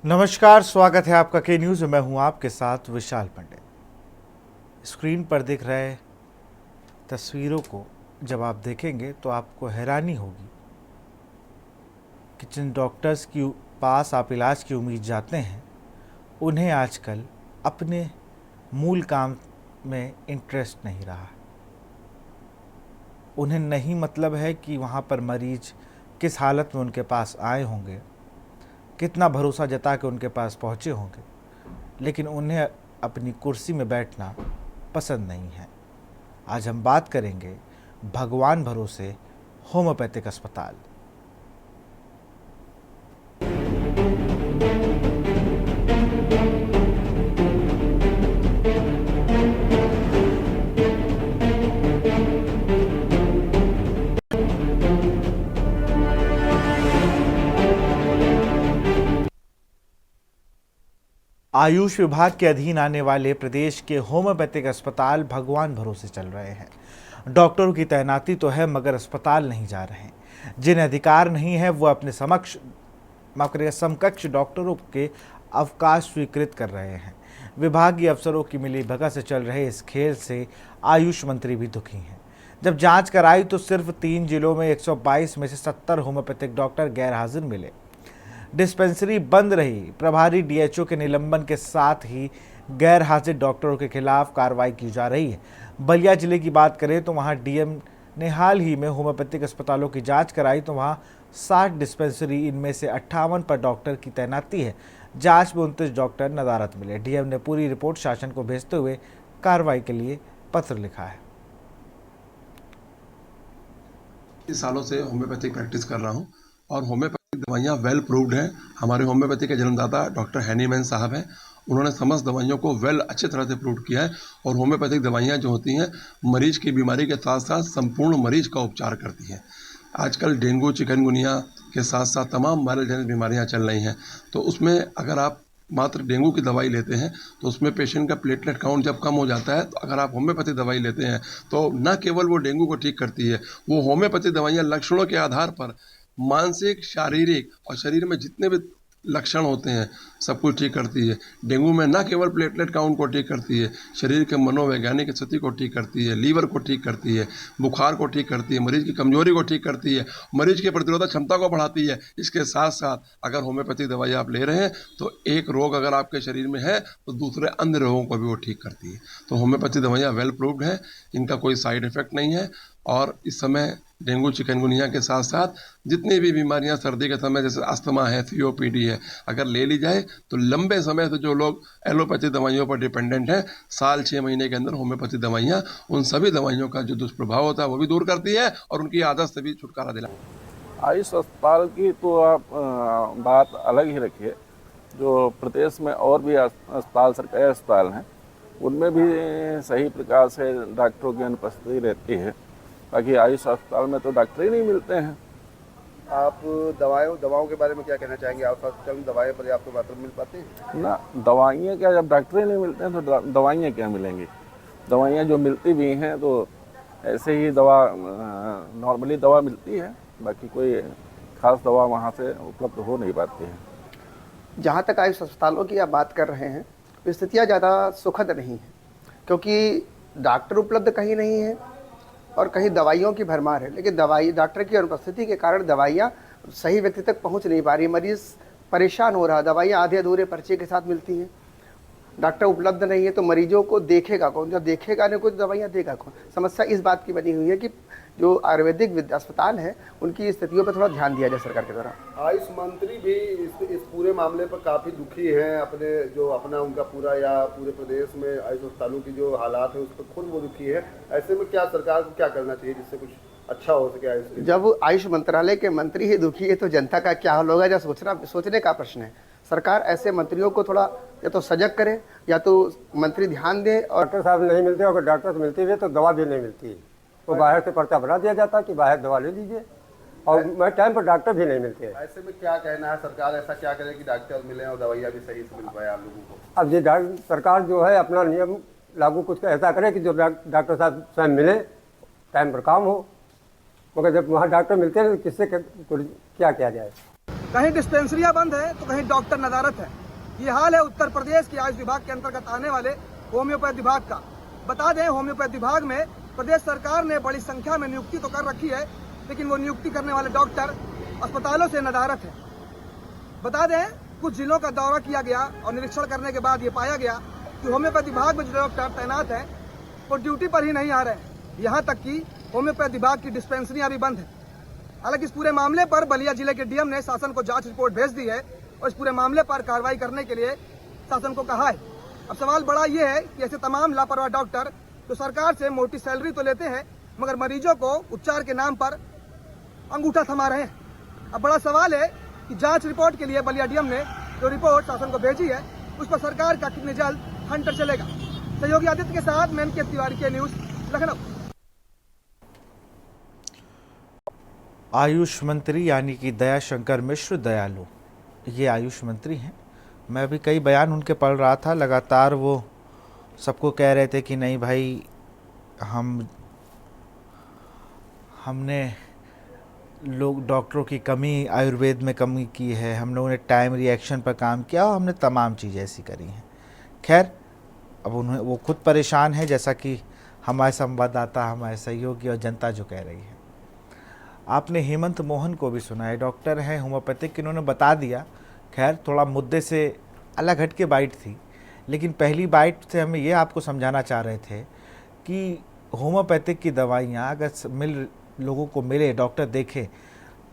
नमस्कार, स्वागत है आपका के न्यूज़ में। मैं हूं आपके साथ विशाल पांडे। स्क्रीन पर दिख रहे तस्वीरों को जब आप देखेंगे तो आपको हैरानी होगी कि जिन डॉक्टर्स के पास आप इलाज की उम्मीद जाते हैं उन्हें आजकल अपने मूल काम में इंटरेस्ट नहीं रहा। उन्हें नहीं मतलब है कि वहां पर मरीज किस हालत में उनके पास आए होंगे, कितना भरोसा जता के उनके पास पहुँचे होंगे, लेकिन उन्हें अपनी कुर्सी में बैठना पसंद नहीं है। आज हम बात करेंगे भगवान भरोसे होम्योपैथिक अस्पताल। आयुष विभाग के अधीन आने वाले प्रदेश के होम्योपैथिक अस्पताल भगवान भरोसे चल रहे हैं। डॉक्टरों की तैनाती तो है मगर अस्पताल नहीं जा रहे हैं। जिन्हें अधिकार नहीं है वो अपने समकक्ष डॉक्टरों के अवकाश स्वीकृत कर रहे हैं। विभागीय अफसरों की मिलीभगत से चल रहे इस खेल से आयुष मंत्री भी दुखी हैं। जब जांच कराई तो सिर्फ 3 जिलों में 122 में से 70 होम्योपैथिक डॉक्टर गैर हाजिर मिले। डिस्पेंसरी बंद रही। प्रभारी डीएचओ के निलंबन के साथ ही गैर हाजिर डॉक्टरों के खिलाफ कार्रवाई की जा रही है। बलिया जिले की बात करें तो वहां डीएम ने हाल ही में होम्योपैथिक अस्पतालों की जांच कराई तो वहां 60 डिस्पेंसरी, इनमें से 58 पर डॉक्टर की तैनाती है। जांच में 29 डॉक्टर नदारद मिले। डीएम ने पूरी रिपोर्ट शासन को भेजते हुए कार्रवाई के लिए पत्र लिखा है। इस सालों से होम्योपैथिक प्रैक्टिस कर रहा हूं और होम्योपैथिक दवाइयां वेल प्रूव्ड हैं। हमारे होम्योपैथी के जन्मदाता डॉक्टर हैनीमैन साहब हैं, उन्होंने समस्त दवाइयों को अच्छी तरह से प्रूव किया है। और होम्योपैथिक दवाइयां जो होती हैं मरीज की बीमारी के साथ साथ संपूर्ण मरीज का उपचार करती हैं। आजकल डेंगू, चिकनगुनिया के साथ साथ तमाम वायरल जनित बीमारियां चल रही हैं, तो उसमें अगर आप मात्र डेंगू की दवाई लेते हैं तो उसमें पेशेंट का प्लेटलेट काउंट जब कम हो जाता है, तो अगर आप होम्योपैथी दवाई लेते हैं तो न केवल वो डेंगू को ठीक करती है, वो होम्योपैथी दवाइयाँ लक्षणों के आधार पर मानसिक, शारीरिक और शरीर में जितने भी लक्षण होते हैं सब कुछ ठीक करती है। डेंगू में न केवल प्लेटलेट काउंट को ठीक करती है, शरीर के मनोवैज्ञानिक स्थिति को ठीक करती है, लीवर को ठीक करती है, बुखार को ठीक करती है, मरीज की कमजोरी को ठीक करती है, मरीज की प्रतिरोधक क्षमता को बढ़ाती है। इसके साथ साथ अगर होम्योपैथी दवाई आप ले रहे हैं तो एक रोग अगर आपके शरीर में है तो दूसरे अन्य रोगों को भी वो ठीक करती है। तो होम्योपैथी दवाइयाँ वेल प्रूव्ड है, इनका कोई साइड इफेक्ट नहीं है। और इस समय डेंगू, चिकनगुनिया के साथ साथ जितनी भी बीमारियां सर्दी के समय जैसे अस्थमा है, सीओपीडी है, अगर ले ली जाए तो लंबे समय से जो लोग एलोपैथी दवाइयों पर डिपेंडेंट हैं, साल 6 महीने के अंदर होम्योपैथी दवाइयां उन सभी दवाइयों का जो दुष्प्रभाव होता है वो भी दूर करती है और उनकी आदत से भी छुटकारा दिलाती है। आयुष अस्पताल की तो आप बात अलग ही रखिए। जो प्रदेश में और भी अस्पताल, सरकारी अस्पताल हैं, उनमें भी सही प्रकार से डॉक्टरों की अनुपस्थिति रहती है। बाकी आयुष अस्पताल में तो डॉक्टर ही नहीं मिलते हैं। आप दवाओं के बारे में क्या कहना चाहेंगे? आयुष अस्पताल में दवाएं पर्याप्त मात्रा में मिल पाती हैं? ना, दवाइयाँ क्या, जब डॉक्टर ही नहीं मिलते हैं तो दवाइयाँ क्या मिलेंगी? दवाइयाँ जो मिलती भी हैं तो ऐसे ही दवा, नॉर्मली दवा मिलती है, बाकी कोई खास दवा वहाँ से उपलब्ध हो नहीं पाती है। जहाँ तक आयुष अस्पतालों की आप बात कर रहे हैं, स्थितियाँ ज़्यादा सुखद नहीं हैं, क्योंकि डॉक्टर उपलब्ध कहीं नहीं है और कहीं दवाइयों की भरमार है। लेकिन डॉक्टर की अनुपस्थिति के कारण दवाइयाँ सही व्यक्ति तक पहुँच नहीं पा रही। मरीज़ परेशान हो रहा है, दवाइयाँ आधे अधूरे पर्चे के साथ मिलती हैं, डॉक्टर उपलब्ध नहीं है, तो मरीजों को देखेगा कौन? जब देखेगा नहीं, कुछ दवाइयाँ देगा कौन? समस्या इस बात की बनी हुई है कि जो आयुर्वेदिक अस्पताल हैं उनकी स्थितियों पर थोड़ा ध्यान दिया जाए सरकार के द्वारा। आयुष मंत्री भी इस पूरे मामले पर काफ़ी दुखी हैं। अपना उनका पूरे प्रदेश में आयुष अस्पतालों की जो हालात है उस पर खुद वो दुखी है। ऐसे में क्या सरकार को क्या करना चाहिए जिससे कुछ अच्छा हो सके आयुष? जब आयुष मंत्रालय के मंत्री ही दुखी है तो जनता का क्या हाल होगा? जब सोचने का प्रश्न है। सरकार ऐसे मंत्रियों को थोड़ा या तो सजग करे या तो मंत्री ध्यान दें। और डॉक्टर साहब नहीं मिलते, अगर डॉक्टर से मिलती है तो दवा भी नहीं मिलती है, तो बाहर से पर्चा बना दिया जाता है कि बाहर दवा ले लीजिए, और मैं टाइम पर डॉक्टर भी नहीं मिलते हैं। ऐसे में क्या कहना है, सरकार ऐसा क्या करे कि डॉक्टर मिले और दवाइयाँ भी सही से मिल पाए आप लोगों को? अब ये सरकार जो है अपना नियम लागू कुछ ऐसा करे कि जो डॉक्टर साहब स्वयं मिले, टाइम पर काम हो, मगर जब वहाँ डॉक्टर मिलते हैं तो किससे क्या किया जाए? कहीं डिस्पेंसरियां बंद है तो कहीं डॉक्टर नदारत है। ये हाल है उत्तर प्रदेश के आयुष विभाग के अंतर्गत आने वाले होम्योपैथ विभाग का। बता दें, होम्योपैथ विभाग में प्रदेश सरकार ने बड़ी संख्या में नियुक्ति तो कर रखी है, लेकिन वो नियुक्ति करने वाले डॉक्टर अस्पतालों से नदारत है। बता दें, कुछ जिलों का दौरा किया गया और निरीक्षण करने के बाद ये पाया गया कि होम्योपैथ विभाग में जो डॉक्टर तैनात हैं वो ड्यूटी पर ही नहीं आ रहे हैं। यहाँ तक कि होम्योपैथ विभाग की डिस्पेंसरियां भी बंद हैं। हालांकि इस पूरे मामले पर बलिया जिले के डीएम ने शासन को जांच रिपोर्ट भेज दी है और इस पूरे मामले पर कार्रवाई करने के लिए शासन को कहा है। अब सवाल बड़ा ये है कि ऐसे तमाम लापरवाह डॉक्टर जो सरकार से मोटी सैलरी तो लेते हैं मगर मरीजों को उपचार के नाम पर अंगूठा थमा रहे हैं। अब बड़ा सवाल है कि जांच रिपोर्ट के लिए बलिया डीएम ने जो रिपोर्ट शासन को भेजी है उस पर सरकार का कितने जल्द हंटर चलेगा। सहयोगी आदित्य के साथ मैं एनके तिवारी के न्यूज लखनऊ। आयुष मंत्री यानी कि दयाशंकर मिश्र दयालु, ये आयुष मंत्री हैं। मैं अभी कई बयान उनके पढ़ रहा था, लगातार वो सबको कह रहे थे कि नहीं भाई, हमने लोग डॉक्टरों की कमी, आयुर्वेद में कमी की है, हम लोगों ने टाइम रिएक्शन पर काम किया और हमने तमाम चीज़ें ऐसी करी हैं। खैर, अब उन्हें वो खुद परेशान है, जैसा कि हमारे संवाददाता, हमारे सहयोगी और जनता जो कह रही है। आपने हेमंत मोहन को भी सुना है, डॉक्टर हैं होम्योपैथिक, इन्होंने बता दिया। खैर, थोड़ा मुद्दे से अलग हट के बाइट थी, लेकिन पहली बाइट से हमें ये आपको समझाना चाह रहे थे कि होम्योपैथिक की दवाइयाँ अगर लोगों को मिले, डॉक्टर देखे,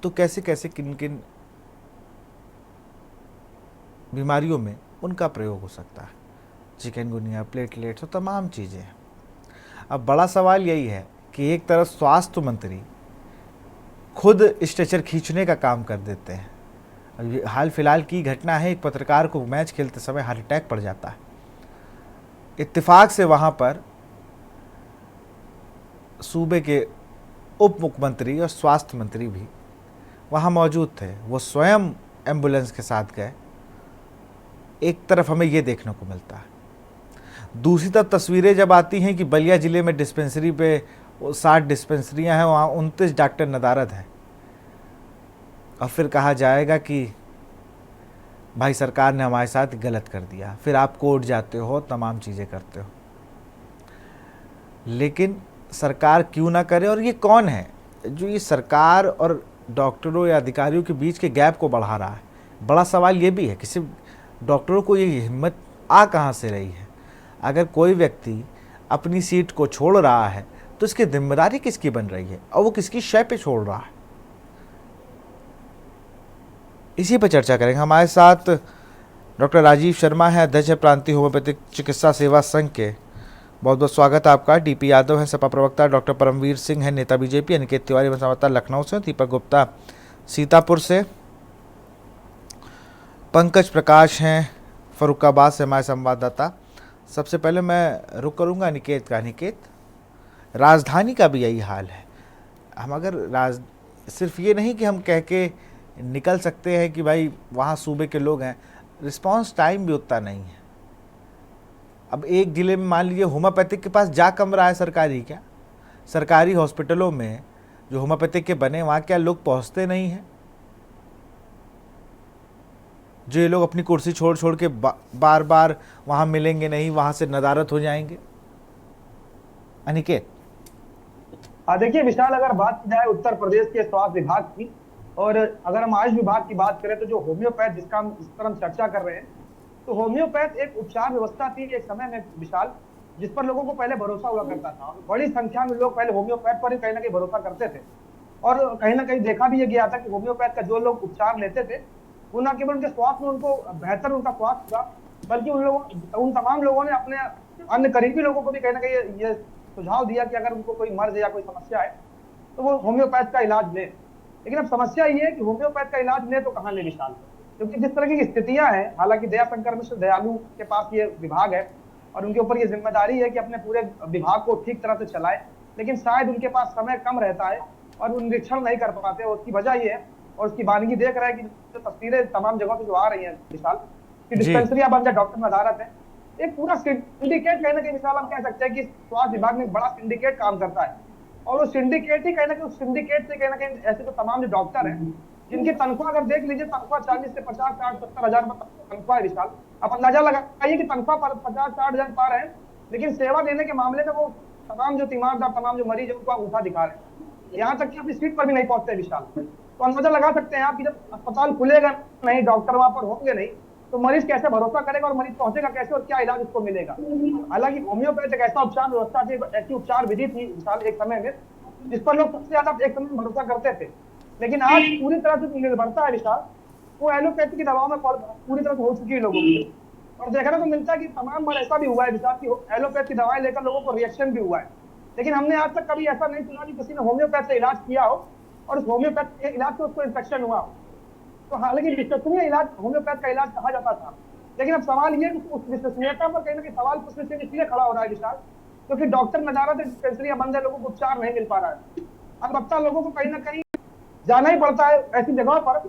तो कैसे कैसे किन किन बीमारियों में उनका प्रयोग हो सकता है। चिकनगुनिया, प्लेटलेट्स, तो तमाम चीज़ें। अब बड़ा सवाल यही है कि एक तरफ स्वास्थ्य मंत्री खुद स्ट्रेचर खींचने का काम कर देते हैं। अब ये हाल फिलहाल की घटना है, एक पत्रकार को मैच खेलते समय हार्ट अटैक पड़ जाता है। इत्तेफाक से वहाँ पर सूबे के उप मुख्यमंत्री और स्वास्थ्य मंत्री भी वहाँ मौजूद थे। वो स्वयं एम्बुलेंस के साथ गए। एक तरफ हमें ये देखने को मिलता है, दूसरी तरफ तस्वीरें जब आती हैं कि बलिया ज़िले में डिस्पेंसरी पे 60 डिस्पेंसरियाँ हैं, वहाँ 29 डॉक्टर नदारद हैं, और फिर कहा जाएगा कि भाई सरकार ने हमारे साथ गलत कर दिया। फिर आप कोर्ट जाते हो, तमाम चीज़ें करते हो। लेकिन सरकार क्यों ना करे? और ये कौन है जो ये सरकार और डॉक्टरों या अधिकारियों के बीच के गैप को बढ़ा रहा है? बड़ा सवाल ये भी है कि सिर्फ डॉक्टरों को ये हिम्मत आ कहाँ से रही है? अगर कोई व्यक्ति अपनी सीट को छोड़ रहा है तो इसकी जिम्मेदारी किसकी बन रही है और वो किसकी शय पे छोड़ रहा है? इसी पर चर्चा करेंगे। हमारे साथ डॉक्टर राजीव शर्मा है, अध्यक्ष प्रांतीय होम्योपैथिक चिकित्सा सेवा संघ के। बहुत बहुत स्वागत है आपका। डीपी यादव है सपा प्रवक्ता, डॉक्टर परमवीर सिंह है नेता बीजेपी, अनिकेत तिवारी संवाददाता लखनऊ से, दीपक गुप्ता सीतापुर से, पंकज प्रकाश हैं फरुखाबाद से हमारे संवाददाता। सबसे पहले मैं रुक करूंगा अनिकेत का। अनिकेत, राजधानी का भी यही हाल है। हम अगर सिर्फ ये नहीं कि हम कह के निकल सकते हैं कि भाई वहाँ सूबे के लोग हैं, रिस्पांस टाइम भी उतना नहीं है। अब एक ज़िले में मान लीजिए होम्योपैथिक के पास जा कम रहा है सरकारी, क्या सरकारी हॉस्पिटलों में जो होम्योपैथिक के बने वहाँ क्या लोग पहुँचते नहीं हैं? जो ये लोग अपनी कुर्सी छोड़ छोड़ के बार बार वहाँ मिलेंगे नहीं, वहाँ से नदारत हो जाएंगे। अनिकेत, देखिए विशाल, अगर बात की जाए उत्तर प्रदेश के स्वास्थ्य विभाग की और अगर हम आयुष विभाग की बात करें तो जो होम्योपैथ जिस पर हम चर्चा कर रहे हैं, तो होम्योपैथ एक उपचार व्यवस्था थी एक समय में विशाल, जिस पर लोगों को पहले भरोसा हुआ करता था। बड़ी संख्या में लोग पहले होम्योपैथ पर ही कहीं ना कहीं भरोसा करते थे और कहीं ना कहीं देखा भी ये गया था कि होम्योपैथ का जो लोग उपचार लेते थे वो न केवल उनके स्वास्थ्य में उनको बेहतर उनका स्वास्थ्य हुआ, बल्कि उन तमाम लोगों ने अपने अन्य करीबी लोगों को भी कहीं ना कहीं ये सुझाव दिया कि अगर उनको कोई मर्ज या कोई समस्या है तो वो होम्योपैथ का इलाज लें। लेकिन अब समस्या ये है कि होम्योपैथ का इलाज ले तो कहाँ ले विशाल, क्योंकि जिस तरह की स्थितियां हैं, हालांकि दयाशंकर मिश्र दयालु के पास ये विभाग है और उनके ऊपर ये जिम्मेदारी है कि अपने पूरे विभाग को ठीक तरह से चलाए, लेकिन शायद उनके पास समय कम रहता है और वो निरीक्षण नहीं कर पाते। उसकी वजह ये है और उसकी वानगी देख रहे हैं कि जो तस्वीरें तमाम जगहों से जो आ रही है विशाल, की डिस्पेंसरियां बन जाए, डॉक्टर नदारत है, एक पूरा सिंडिकेट कहीं ना कहीं विशाल हम कह सकते हैं कि स्वास्थ्य विभाग में बड़ा सिंडिकेट काम करता है और वो सिंडिकेट ही कहीं ना कहीं उस सिंडिकेट से कहीं ना कहीं ऐसे तो तमाम जो डॉक्टर हैं जिनकी तनख्वाह अगर देख लीजिए, तनख्वाह 40 से 50, 60, 70 हजार तनख्वाह है विशाल। आप अंदाजा लगाइए कि तनख्वाह 50, 60 हजार पा रहे हैं, लेकिन सेवा देने के मामले में वो तमाम जो तीमारदार, तमाम जो मरीज है उनको अंगूठा दिखा रहे हैं, यहाँ तक कि अपनी सीट पर भी नहीं पहुंचते विशाल। तो अंदाजा लगा सकते हैं आप कि जब अस्पताल खुलेगा नहीं, डॉक्टर वहां पर होंगे नहीं, तो मरीज कैसे भरोसा करेगा और मरीज पहुंचेगा कैसे और क्या इलाज उसको मिलेगा। हालांकि होम्योपैथ एक ऐसा उपचार व्यवस्था थी, ऐसी उपचार विधि थी विशाल एक समय में, जिस पर लोग सबसे ज्यादा एक समय भरोसा करते थे। लेकिन आज पूरी तरह से निर्भरता है विशाल, वो एलोपैथी की दवाओं में पूरी तरह से हो चुकी है लोगों की। और देखने को मिलता है कि तमाम बार ऐसा भी हुआ है विशाल की एलोपैथ की दवाएं लेकर लोगों को रिएक्शन भी हुआ है, लेकिन हमने आज तक कभी ऐसा नहीं सुना कि किसी ने होम्योपैथ से इलाज किया हो और उस होम्योपैथ के इलाज से उसको इन्फेक्शन हुआ हो। तो हालांकि विश्वसनीय इलाज होम्योपैथ का इलाज कहा जाता था, लेकिन अब सवाल ये उस विश्वसनीयता पर कहीं ना कहीं सवाल पूछने से इसलिए खड़ा हो रहा है विशाल, क्योंकि डॉक्टर नजारा से डिस्पेंसरियां बंद है, लोगों को उपचार नहीं मिल पा रहा है। अब लोगों को कहीं ना कहीं जाना ही पड़ता है ऐसी जगहों पर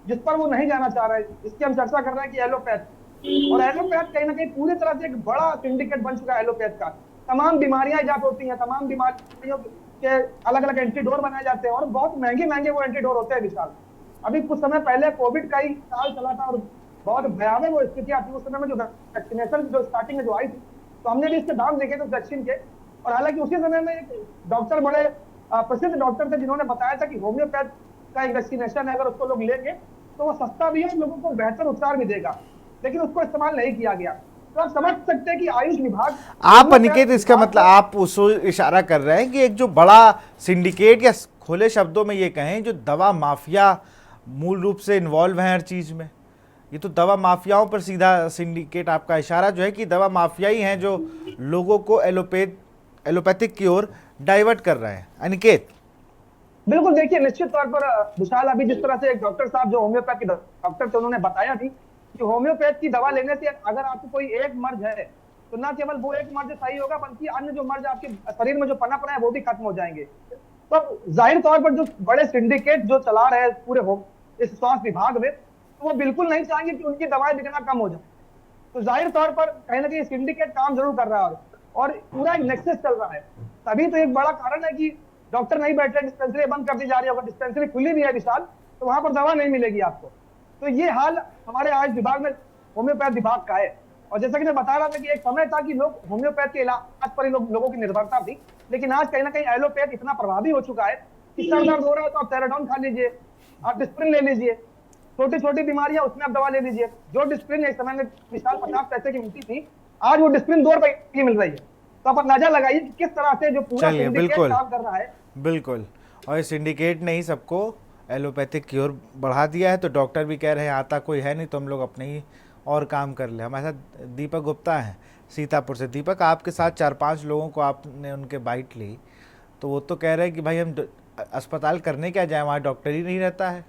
जिस पर वो नहीं जाना चाह रहे। इसकी हम चर्चा कर रहे हैं कि एलोपैथ, और एलोपैथ कहीं ना कहीं पूरी तरह से एक बड़ा सिंडिकेट बन चुका है एलोपैथ का। तमाम बीमारियां इजाद होती हैं, तमाम बीमारियों के अलग अलग एंटीडोर बनाए जाते हैं और बहुत महंगे महंगे वो एंटीडोर होते हैं विशाल। अभी कुछ समय पहले कोविड का ही साल चला था और बहुत भयावह वो स्थितियां थी उस समय में, जो वैक्सीनेशन जो स्टार्टिंग में जो आई थी, तो हमने भी इसके दाम देखे थे वैक्सीन के। और हालांकि उसी समय में एक डॉक्टर, बड़े प्रसिद्ध डॉक्टर थे, जिन्होंने बताया था कि होम्योपैथ का एक वैक्सीनेशन है, अगर उसको लोग लेंगे तो वो सस्ता भी है और लोगों को बेहतर उपचार भी देगा, लेकिन उसको इस्तेमाल नहीं किया गया। तो आप समझ सकते हैं कि आयुष विभाग, आप अनिकेत, इसका मतलब आप उस इशारा कर रहे हैं कि एक जो बड़ा सिंडिकेट, या खुले शब्दों में ये कहें जो दवा माफिया मूल रूप से इन्वॉल्व है हर चीज में, ये तो दवा माफियाओं पर सीधा सिंडिकेट, आपका इशारा जो है कि दवा माफिया ही हैं जो लोगों को एलोपैथिक की ओर डाइवर्ट कर रहे हैं। अनिकेत, बिल्कुल, देखिए निश्चित तौर पर विशाल, अभी जिस तरह से एक डॉक्टर साहब जो होम्योपैथ के डॉक्टर थे, उन्होंने बताया थी कि होम्योपैथ की दवा लेने से अगर आपको कोई एक मर्ज है तो न केवल वो एक मर्ज सही होगा, बल्कि अन्य जो मर्ज आपके शरीर में जो पनप रहे हैं वो भी खत्म हो जाएंगे। तो जाहिर तौर पर जो बड़े सिंडिकेट जो चला रहे हैं पूरे इस स्वास्थ्य विभाग में, तो वो बिल्कुल नहीं चाहेंगे कि उनकी दवाएं बिकना कम हो जाए। तो जाहिर तौर पर कहीं ना कहीं सिंडिकेट काम जरूर कर रहा है और पूरा एक नेक्सस चल रहा है। तभी तो एक बड़ा कारण है कि डॉक्टर नहीं बैठ रहे, डिस्पेंसरी बंद कर दी जा रही है। अगर डिस्पेंसरी खुली भी है विशाल, तो वहां पर दवा नहीं मिलेगी आपको। तो ये हाल हमारे आयुष विभाग में होम्योपैथ विभाग का है। और जैसा कि मैं बता रहा था कि एक समय था कि लोग होम्योपैथ के इलाज पर ही लोगों की निर्भरता थी, लेकिन आज कहीं ना कहीं एलोपैथ इतना प्रभावी हो चुका है कि सर दर्द हो रहा है तो आप सेराडोन खा लीजिए, आप डिस्प्रिन ले लीजिए, छोटी छोटी बीमारियां उसमें आप दवा ले लीजिए। जो डिस्प्रिन एक समय में विशाल 50 पैसे की मिलती थी, आज वो डिस्प्रिन 2 रुपए की मिल रही है। तो आप अंदाजा लगाइए कि किस तरह से जो पूरा सिंडिकेट काम कर रहा है। बिल्कुल, और इस सिंडिकेट ने ही सबको एलोपैथिक की ओर बढ़ा दिया है। तो डॉक्टर भी कह रहे हैं आता कोई है नहीं तो हम लोग अपने ही और काम कर ले। हमारे साथ दीपक गुप्ता हैं सीतापुर से। दीपक, आपके साथ 4-5 लोगों को आपने उनके बाइट ली, तो वो तो कह रहे हैं कि भाई हम अस्पताल करने क्या जाए, वहाँ डॉक्टर ही नहीं रहता है।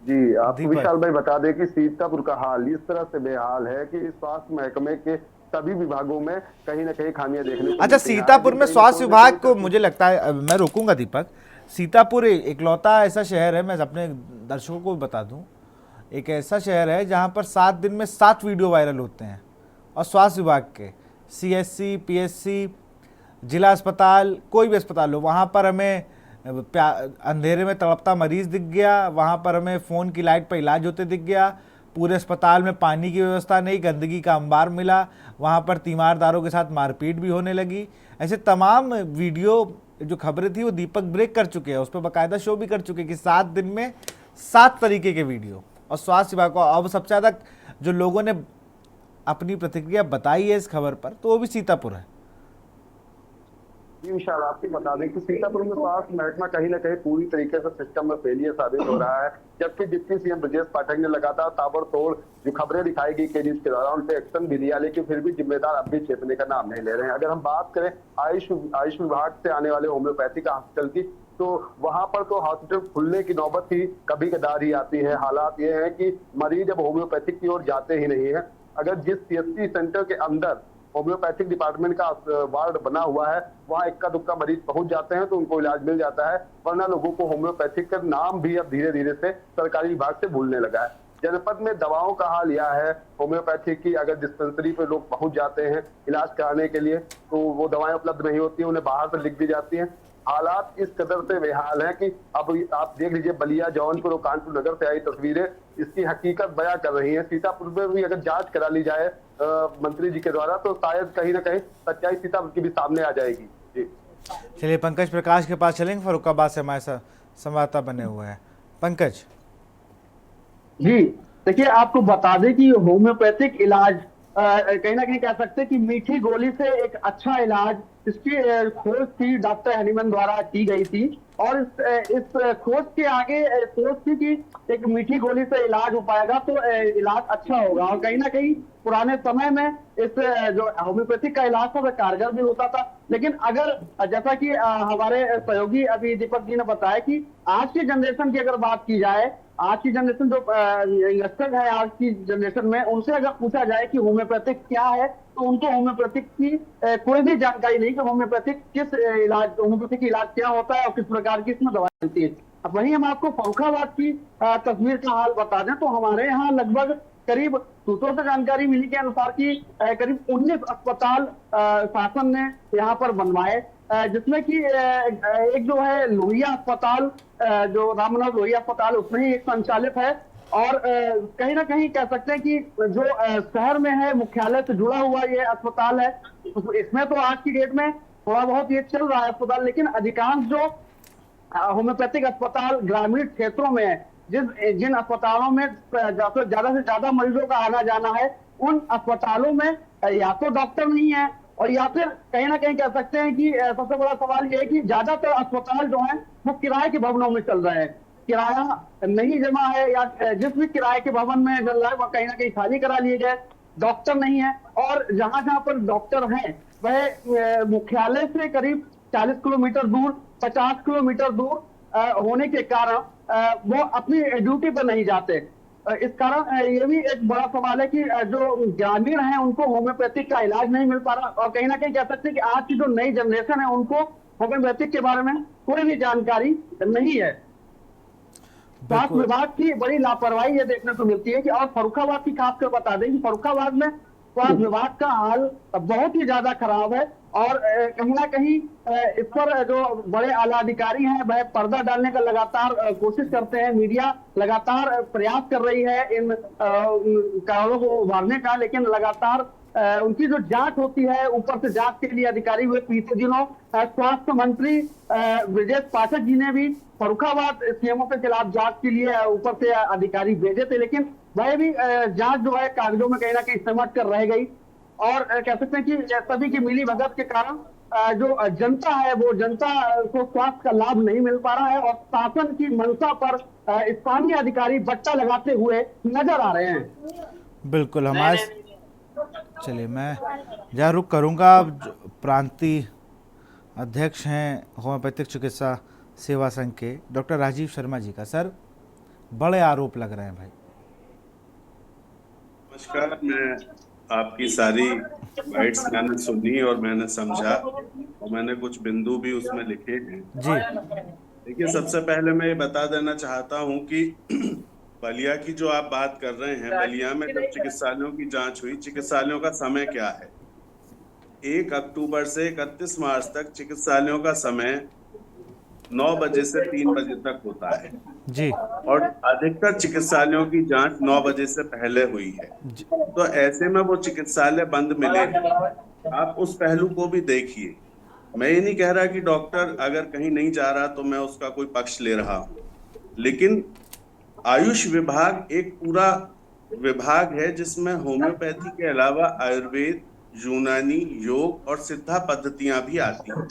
जी, आपको विशाल भाई बता दें कि सीतापुर का हाल इस तरह से बेहाल है कि स्वास्थ्य महकमे के सभी विभागों में कहीं ना कहीं खामियां देखने को। अच्छा, सीतापुर में स्वास्थ्य विभाग को मुझे लगता है, मैं रोकूंगा दीपक, सीतापुर इकलौता ऐसा शहर है, मैं अपने दर्शकों को भी बता दूं, एक ऐसा शहर है जहां पर 7 दिन में 7 वीडियो वायरल होते हैं। और स्वास्थ्य विभाग के CSC, PSC, जिला अस्पताल, कोई भी अस्पताल हो, वहाँ पर हमें अंधेरे में तड़पता मरीज दिख गया, वहाँ पर हमें फ़ोन की लाइट पर इलाज होते दिख गया, पूरे अस्पताल में पानी की व्यवस्था नहीं, गंदगी का अंबार मिला, वहाँ पर तीमारदारों के साथ मारपीट भी होने लगी। ऐसे तमाम वीडियो जो खबरें थी वो दीपक ब्रेक कर चुके हैं, उस पर बाकायदा शो भी कर चुके हैं कि 7 दिन में 7 तरीके के वीडियो। और स्वास्थ्य विभाग को अब सबसे ज़्यादा जो लोगों ने अपनी प्रतिक्रिया बताई है इस खबर पर, तो वो भी सीतापुर है। जी विशाल, आपको बता दें कि सीतापुर में स्वास्थ्य महकमा कहीं ना कहीं पूरी तरीके से सिस्टम में फेलियर साबित हो रहा है, जबकि डिप्टी CM ब्रजेश पाठक ने लगातार ताबड़तोड़ जो खबरें दिखाई गई केडीज के दौरान, उन पे एक्शन भी लिया, लेकिन फिर भी जिम्मेदार अब भी चेतने का नाम नहीं ले रहे हैं। अगर हम बात करें आयुष विभाग से आने वाले होम्योपैथी का हॉस्पिटल की, तो वहां पर तो हॉस्पिटल खुलने की नौबत ही कभी कदार ही आती है। हालात ये है कि मरीज अब होम्योपैथिक की ओर जाते ही नहीं है। अगर जिस CSC सेंटर के अंदर होम्योपैथिक डिपार्टमेंट का वार्ड बना हुआ है, वहाँ इक्का दुक्का मरीज पहुंच जाते हैं तो उनको इलाज मिल जाता है, वरना लोगों को होम्योपैथिक का नाम भी अब धीरे धीरे से सरकारी विभाग से भूलने लगा है। जनपद में दवाओं का हाल यह है, होम्योपैथिक की अगर डिस्पेंसरी पे लोग पहुंच जाते हैं इलाज कराने के लिए, तो वो दवाएं उपलब्ध नहीं होती हैं, उन्हें बाहर से लिख दी जाती हैं। हालात इस कदर से बेहाल हैं कि अब आप देख लीजिए, बलिया, जौनपुर और कानपुर नगर से आई तस्वीरें इसकी हकीकत बयां कर रही हैं। सीतापुर में भी अगर जांच करा ली जाए मंत्री जी के द्वारा, तो शायद कहीं ना कहीं सच्चाई सीतापुर की भी सामने आ जाएगी। जी चलिए पंकज प्रकाश के पास चलेंगे, फरुखाबाद से हमारे साथ संवाददाता बने हुए हैं। पंकज जी देखिए, आपको बता दें कि होम्योपैथिक इलाज कहीं ना कहीं कह सकते हैं कि मीठी गोली से एक अच्छा इलाज, इसकी खोज थी डॉक्टर हनीमैन द्वारा की गई थी। और इस खोज के आगे सोच थी कि एक मीठी गोली से इलाज हो पाएगा तो इलाज अच्छा होगा। और कहीं ना कहीं पुराने समय में इस जो होम्योपैथिक का इलाज था वह कारगर भी होता था। लेकिन अगर जैसा कि हमारे सहयोगी अभी दीपक जी ने बताया कि आज की जनरेशन की अगर बात की जाए, आज की जनरेशन जो यंगस्टर है आज की जनरेशन में, उनसे अगर पूछा जाए कि होम्योपैथिक क्या है, तो उनको होम्योपैथिक की कोई भी जानकारी नहीं कि होम्योपैथिक इलाज क्या होता है और किस प्रकार की इसमें दवाई मिलती है। अब वहीं हम आपको फरुखाबाद की तस्वीर का हाल बता दें तो हमारे यहाँ लगभग करीब सूत्रों से जानकारी मिली के अनुसार की करीब 19 अस्पताल शासन ने यहाँ पर बनवाए, जिसमें कि एक जो है लोहिया अस्पताल, जो राम मनोहर लोहिया अस्पताल, उसमें ही एक संचालित है। और कहीं ना कहीं कह सकते हैं कि जो शहर में है, मुख्यालय से जुड़ा हुआ ये अस्पताल है। इसमें तो आज की डेट में थोड़ा बहुत ये चल रहा है अस्पताल, लेकिन अधिकांश जो होम्योपैथिक अस्पताल ग्रामीण क्षेत्रों में है, जिन अस्पतालों में ज्यादा से ज्यादा मरीजों का आना जाना है, उन अस्पतालों में या तो डॉक्टर नहीं है, और या फिर कहीं ना कहीं कह सकते हैं कि सबसे बड़ा सवाल ये है कि ज्यादातर अस्पताल जो है वो किराए के भवनों में चल रहे हैं। किराया नहीं जमा है, या जिस भी किराए के भवन में चल रहा है वह कहीं ना कहीं खाली करा लिए गए, डॉक्टर नहीं है। और जहां जहां पर डॉक्टर हैं वह मुख्यालय से करीब 40 किलोमीटर दूर, 50 किलोमीटर दूर होने के कारण वो अपनी ड्यूटी पर नहीं जाते। इस कारण ये भी एक बड़ा सवाल है कि जो ग्रामीण हैं उनको होम्योपैथिक का इलाज नहीं मिल पा रहा, और कहीं ना कहीं कह सकते हैं कि आज की जो नई जनरेशन है उनको होम्योपैथिक के बारे में कोई भी जानकारी नहीं है। स्वास्थ्य विभाग की बड़ी लापरवाही ये देखने को मिलती है कि, और फरुखाबाद की खासकर बता दें कि फरुखाबाद में स्वास्थ्य विभाग का हाल बहुत ही ज्यादा खराब है। और कहीं ना कहीं इस पर जो बड़े आला अधिकारी हैं वह पर्दा डालने का लगातार कोशिश करते हैं, मीडिया लगातार प्रयास कर रही है इन कारणों को उभारने का, लेकिन लगातार उनकी जो जांच होती है, ऊपर से जांच के लिए अधिकारी हुए। बीते दिनों स्वास्थ्य मंत्री ब्रजेश पाठक जी ने भी फरुखाबाद सीएमओ के खिलाफ जांच के लिए ऊपर से अधिकारी भेजे थे, लेकिन वह भी जांच जो है कागजों में कहीं ना कहीं सिमट कर रह गई। और कह सकते हैं कि सभी की मिली भगत के कारण जो जनता है वो जनता को स्वास्थ्य का लाभ नहीं मिल पा रहा है, और शासन की मंशा पर स्थानीय अधिकारी बट्टा लगाते हुए नजर आ रहे हैं। बिल्कुल हमारे चलिए मैं जहाँ रुक करूँगा, प्रांतीय अध्यक्ष हैं होम्योपैथिक चिकित्सा सेवा संघ के डॉक्टर राजीव शर्मा जी का। सर, बड़े आरोप लग रहे हैं भाई। नमस्कार, मैं आपकी सारी बाइट्स मैंने सुनी और मैंने समझा, और मैंने कुछ बिंदु भी उसमें लिखे हैं जी। देखिए, सबसे पहले मैं ये बता देना चाहता हूं कि बलिया की जो आप बात कर रहे हैं, बलिया में जब चिकित्सालयों की जांच हुई, चिकित्सालयों का समय क्या है? 1 अक्टूबर से 31 मार्च तक चिकित्सालयों का समय 9 बजे से 3 बजे तक होता है जी, और अधिकतर चिकित्सालयों की जांच 9 बजे से पहले हुई है। तो ऐसे में वो चिकित्सालय बंद मिले, आप उस पहलू को भी देखिए। मैं ये नहीं कह रहा कि डॉक्टर अगर कहीं नहीं जा रहा तो मैं उसका कोई पक्ष ले रहा हूं, लेकिन आयुष विभाग एक पूरा विभाग है जिसमें होम्योपैथी के अलावा आयुर्वेद, यूनानी, योग और सिद्धा पद्धतियां भी आती हैं।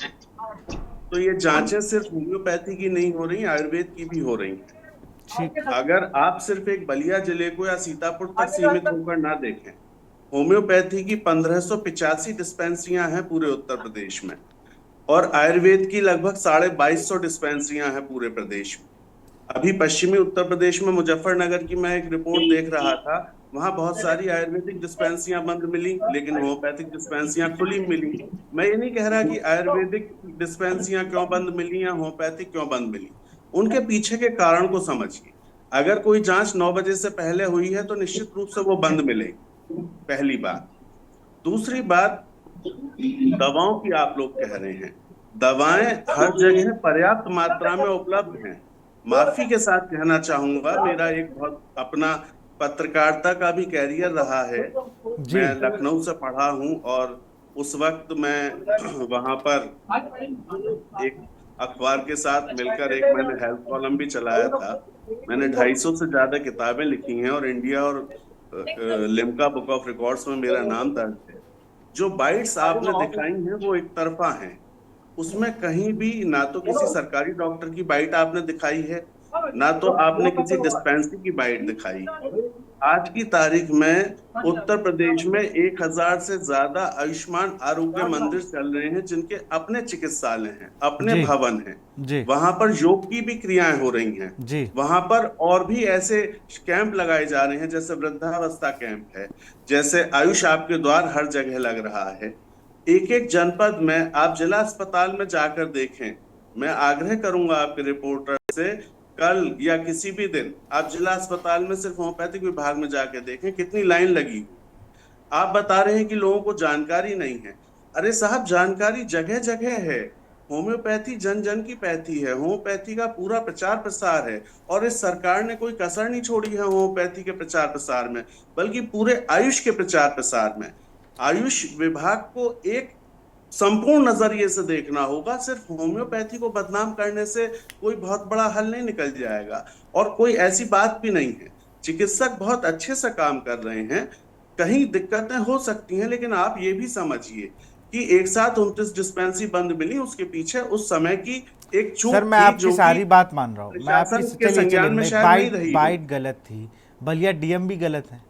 तो ये जांचें सिर्फ होम्योपैथी की नहीं हो रही, आयुर्वेद की भी हो रही हैं। अगर आप सिर्फ एक बलिया जिले को या सीतापुर तक सीमित होकर ना देखें, होम्योपैथी की 1585 डिस्पेंसरियां हैं पूरे उत्तर प्रदेश में, और आयुर्वेद की लगभग 2250 डिस्पेंसरियां हैं पूरे प्रदेश में। अभी पश्चिमी उत्तर प्रदेश में मुजफ्फरनगर की मैं एक रिपोर्ट देख रहा था, वहां बहुत सारी आयुर्वेदिक डिस्पेंसरियां बंद मिली, लेकिन होम्योपैथिक डिस्पेंसरियां खुली मिली। मैं ये नहीं कह रहा कि आयुर्वेदिक डिस्पेंसरियां क्यों बंद मिली या होम्योपैथिक क्यों बंद मिली, उनके पीछे के कारण को समझिए। अगर कोई जांच 9 बजे से पहले हुई है तो निश्चित रूप से वो बंद मिलेगी, पहली बात। दूसरी बात, दवाओं की आप लोग कह रहे हैं, दवाएं हर जगह पर्याप्त मात्रा में उपलब्ध हैं। माफी के साथ कहना चाहूंगा, मेरा एक बहुत अपना पत्रकारिता का भी कैरियर रहा है। जी। मैं लखनऊ से पढ़ा हूं और उस वक्त मैं वहां पर एक अखबार के साथ मिलकर एक मैंने हेल्थ कॉलम भी चलाया था। मैंने 250 से ज्यादा किताबें लिखी हैं और इंडिया और लिम्का बुक ऑफ रिकॉर्ड्स में मेरा नाम दर्ज है। जो बाइट्स आपने दिखाई हैं वो एक तरफा हैं। उसमें कहीं भी ना तो किसी सरकारी डॉक्टर की बाइट आपने दिखाई है, ना तो आपने किसी डिस्पेंसरी की बाइट दिखाई है। आज की तारीख में उत्तर प्रदेश में 1000 से ज्यादा आयुष्मान आरोग्य मंदिर चल रहे हैं, जिनके अपने चिकित्सालय हैं, अपने जी। भवन हैं। जी। वहां पर योग की भी क्रियाएं हो रही हैं। जी। वहां पर और भी ऐसे कैंप लगाए जा रहे हैं, जैसे वृद्धावस्था कैंप है, जैसे आयुष आपके द्वार हर जगह लग रहा है। एक एक जनपद में आप जिला अस्पताल में जाकर देखें। मैं आग्रह करूंगा आपके रिपोर्टर से, कल या किसी भी दिन आप जिला अस्पताल में सिर्फ होम्योपैथिक विभाग में जाकर देखें कितनी लाइन लगी। आप बता रहे हैं कि लोगों को जानकारी नहीं है। अरे साहब, जानकारी जगह जगह है। होम्योपैथी जन जन की पैथी है। होम्योपैथी का पूरा प्रचार प्रसार है और इस सरकार ने कोई कसर नहीं छोड़ी है होम्योपैथी के प्रचार प्रसार में, बल्कि पूरे आयुष के प्रचार प्रसार में। आयुष विभाग को एक संपूर्ण नजरिए से देखना होगा। सिर्फ होम्योपैथी को बदनाम करने से कोई बहुत बड़ा हल नहीं निकल जाएगा। और कोई ऐसी बात भी नहीं है, चिकित्सक बहुत अच्छे से काम कर रहे हैं। कहीं दिक्कतें हो सकती हैं, लेकिन आप ये भी समझिए कि एक साथ 29 डिस्पेंसरी बंद मिली, उसके पीछे उस समय की एक चूक सर, मैं थी, आपकी जो सारी कि बात मान रहा हूँ। मैं आपकी प्रशासन के संज्ञान में शायद नहीं रही। बाइट गलत थी, बलिया डीएम भी गलत है।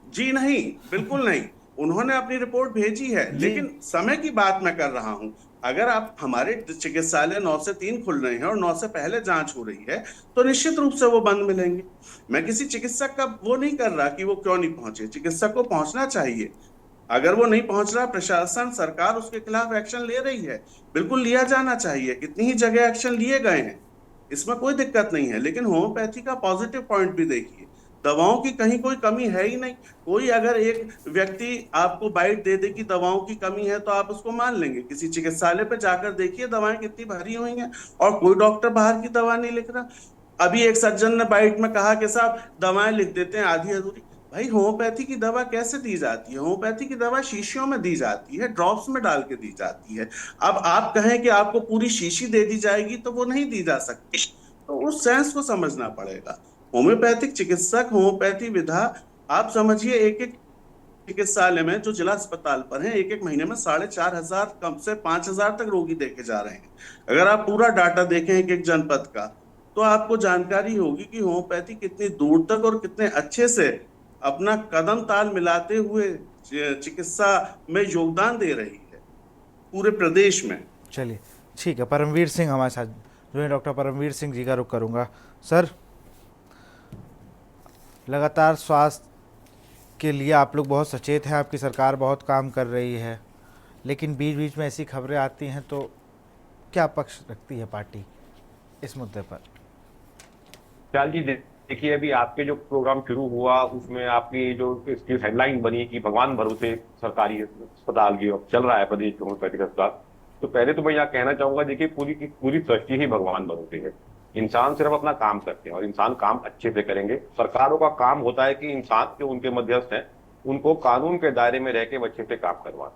जी नहीं, बिल्कुल नहीं। उन्होंने अपनी रिपोर्ट भेजी है, लेकिन समय की बात मैं कर रहा हूं। अगर आप हमारे चिकित्सालय 9 से 3 खुल रहे हैं और 9 से पहले जांच हो रही है, तो निश्चित रूप से वो बंद मिलेंगे। मैं किसी चिकित्सक का वो नहीं कर रहा कि वो क्यों नहीं पहुंचे। चिकित्सक को पहुंचना चाहिए। अगर वो नहीं पहुंच रहा, प्रशासन सरकार उसके खिलाफ एक्शन ले रही है, बिल्कुल लिया जाना चाहिए। कितनी ही जगह एक्शन लिए गए हैं, इसमें कोई दिक्कत नहीं है। लेकिन होम्योपैथी का पॉजिटिव पॉइंट भी देखिए, दवाओं की कहीं कोई कमी है ही नहीं। कोई अगर एक व्यक्ति आपको बाइट दे दे कि दवाओं की कमी है, तो आप उसको मान लेंगे। किसी चिकित्सालय पे जाकर देखिए, दवाएं कितनी भरी हुई हैं और कोई डॉक्टर बाहर की दवा नहीं लिख रहा। अभी एक सज्जन ने बाइट में कहा कि साहब दवाएं लिख देते हैं आधी अधूरी। भाई, होम्योपैथी की दवा कैसे दी जाती है? होम्योपैथी की दवा शीशियों में दी जाती है, ड्रॉप्स में डाल के दी जाती है। अब आप कहें कि आपको पूरी शीशी दे दी जाएगी, तो वो नहीं दी जा सकती। तो उस सेंस को समझना पड़ेगा। होम्योपैथिक चिकित्सक, होम्योपैथी विधा, आप समझिए एक एक चिकित्सालय में जो जिला अस्पताल पर हैं, एक एक महीने में 4500 कम से 5000 तक रोगी देखे जा रहे हैं। अगर आप पूरा डाटा देखें एक एक जनपद का, तो आपको जानकारी होगी कि होम्योपैथी कितनी दूर तक और कितने अच्छे से अपना कदम ताल मिलाते हुए चिकित्सा में योगदान दे रही है पूरे प्रदेश में। चलिए ठीक है, परमवीर सिंह हमारे साथ जो है, डॉक्टर परमवीर सिंह जी का रुख करूंगा। सर, लगातार स्वास्थ्य के लिए आप लोग बहुत सचेत हैं, आपकी सरकार बहुत काम कर रही है, लेकिन बीच बीच में ऐसी खबरें आती हैं, तो क्या पक्ष रखती है पार्टी इस मुद्दे पर? चाल जी, देखिए अभी आपके जो प्रोग्राम शुरू हुआ उसमें आपकी जो इसकी हेडलाइन बनी कि भगवान भरोसे सरकारी अस्पताल की चल रहा है प्रदेश के होम्योपैथिक अस्पताल, तो पहले तो मैं यहाँ कहना चाहूंगा, देखिए पूरी की पूरी सृष्टि ही भगवान भरोसे है। इंसान सिर्फ अपना काम करते हैं और इंसान काम अच्छे से करेंगे। सरकारों का काम होता है कि इंसान जो उनके मध्यस्थ हैं उनको कानून के दायरे में रह के अच्छे से काम करवाएं।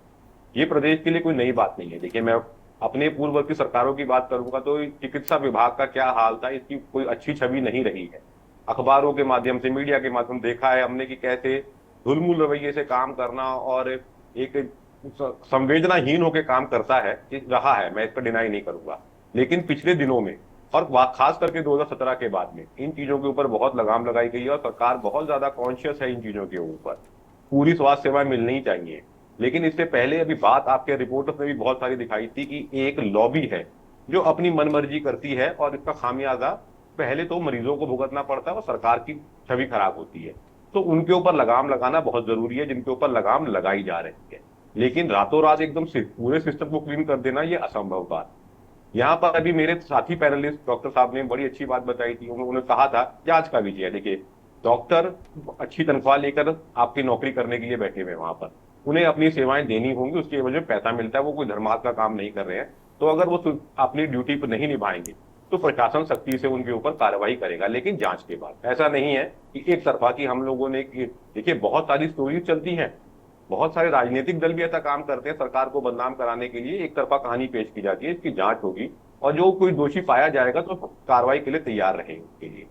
ये प्रदेश के लिए कोई नई बात नहीं है। देखिए, मैं अपने पूर्ववर्ती सरकारों की बात करूंगा तो चिकित्सा विभाग का क्या हाल था, इसकी कोई अच्छी छवि नहीं रही है। अखबारों के माध्यम से, मीडिया के माध्यम से देखा है हमने कि कैसे धुलमुल रवैये से काम करना और एक संवेदनाहीन होकर काम करता है, रहा है, मैं इसका डिनाई नहीं करूंगा। लेकिन पिछले दिनों में और खास करके 2017 के बाद में इन चीजों के ऊपर बहुत लगाम लगाई गई है और सरकार बहुत ज्यादा कॉन्शियस है इन चीजों के ऊपर। पूरी स्वास्थ्य सेवाएं मिलनी चाहिए। लेकिन इससे पहले अभी बात आपके रिपोर्टर्स ने भी बहुत सारी दिखाई थी कि एक लॉबी है जो अपनी मनमर्जी करती है और इसका खामियाजा पहले तो मरीजों को भुगतना पड़ता है और सरकार की छवि खराब होती है। तो उनके ऊपर लगाम लगाना बहुत जरूरी है, जिनके ऊपर लगाम लगाई जा रही है। लेकिन रातों रात एकदम से पूरे सिस्टम को क्लीन कर देना ये असंभव बात। यहाँ पर अभी मेरे साथी पैनलिस्ट डॉक्टर साहब ने बड़ी अच्छी बात बताई थी। उन्होंने कहा था जांच का विषय है। देखिए, डॉक्टर अच्छी तनख्वाह लेकर आपकी नौकरी करने के लिए बैठे हुए वहां पर, उन्हें अपनी सेवाएं देनी होंगी, उसकी वजह से पैसा मिलता है। वो कोई धर्मार्थ का काम नहीं कर रहे हैं। तो अगर वो अपनी ड्यूटी पर नहीं निभाएंगे तो प्रशासन सख्ती से उनके ऊपर कार्रवाई करेगा, लेकिन जांच के बाद। ऐसा नहीं है कि एक तरफा की हम लोगों ने, देखिए बहुत सारी स्टोरीज चलती हैं, बहुत सारे राजनीतिक दल भी ऐसा काम करते हैं सरकार को बदनाम कराने के लिए, एक तरफा कहानी पेश की जाती है। इसकी जांच होगी और जो कोई दोषी पाया जाएगा तो कार्रवाई के लिए तैयार रहेंगे उसके लिए।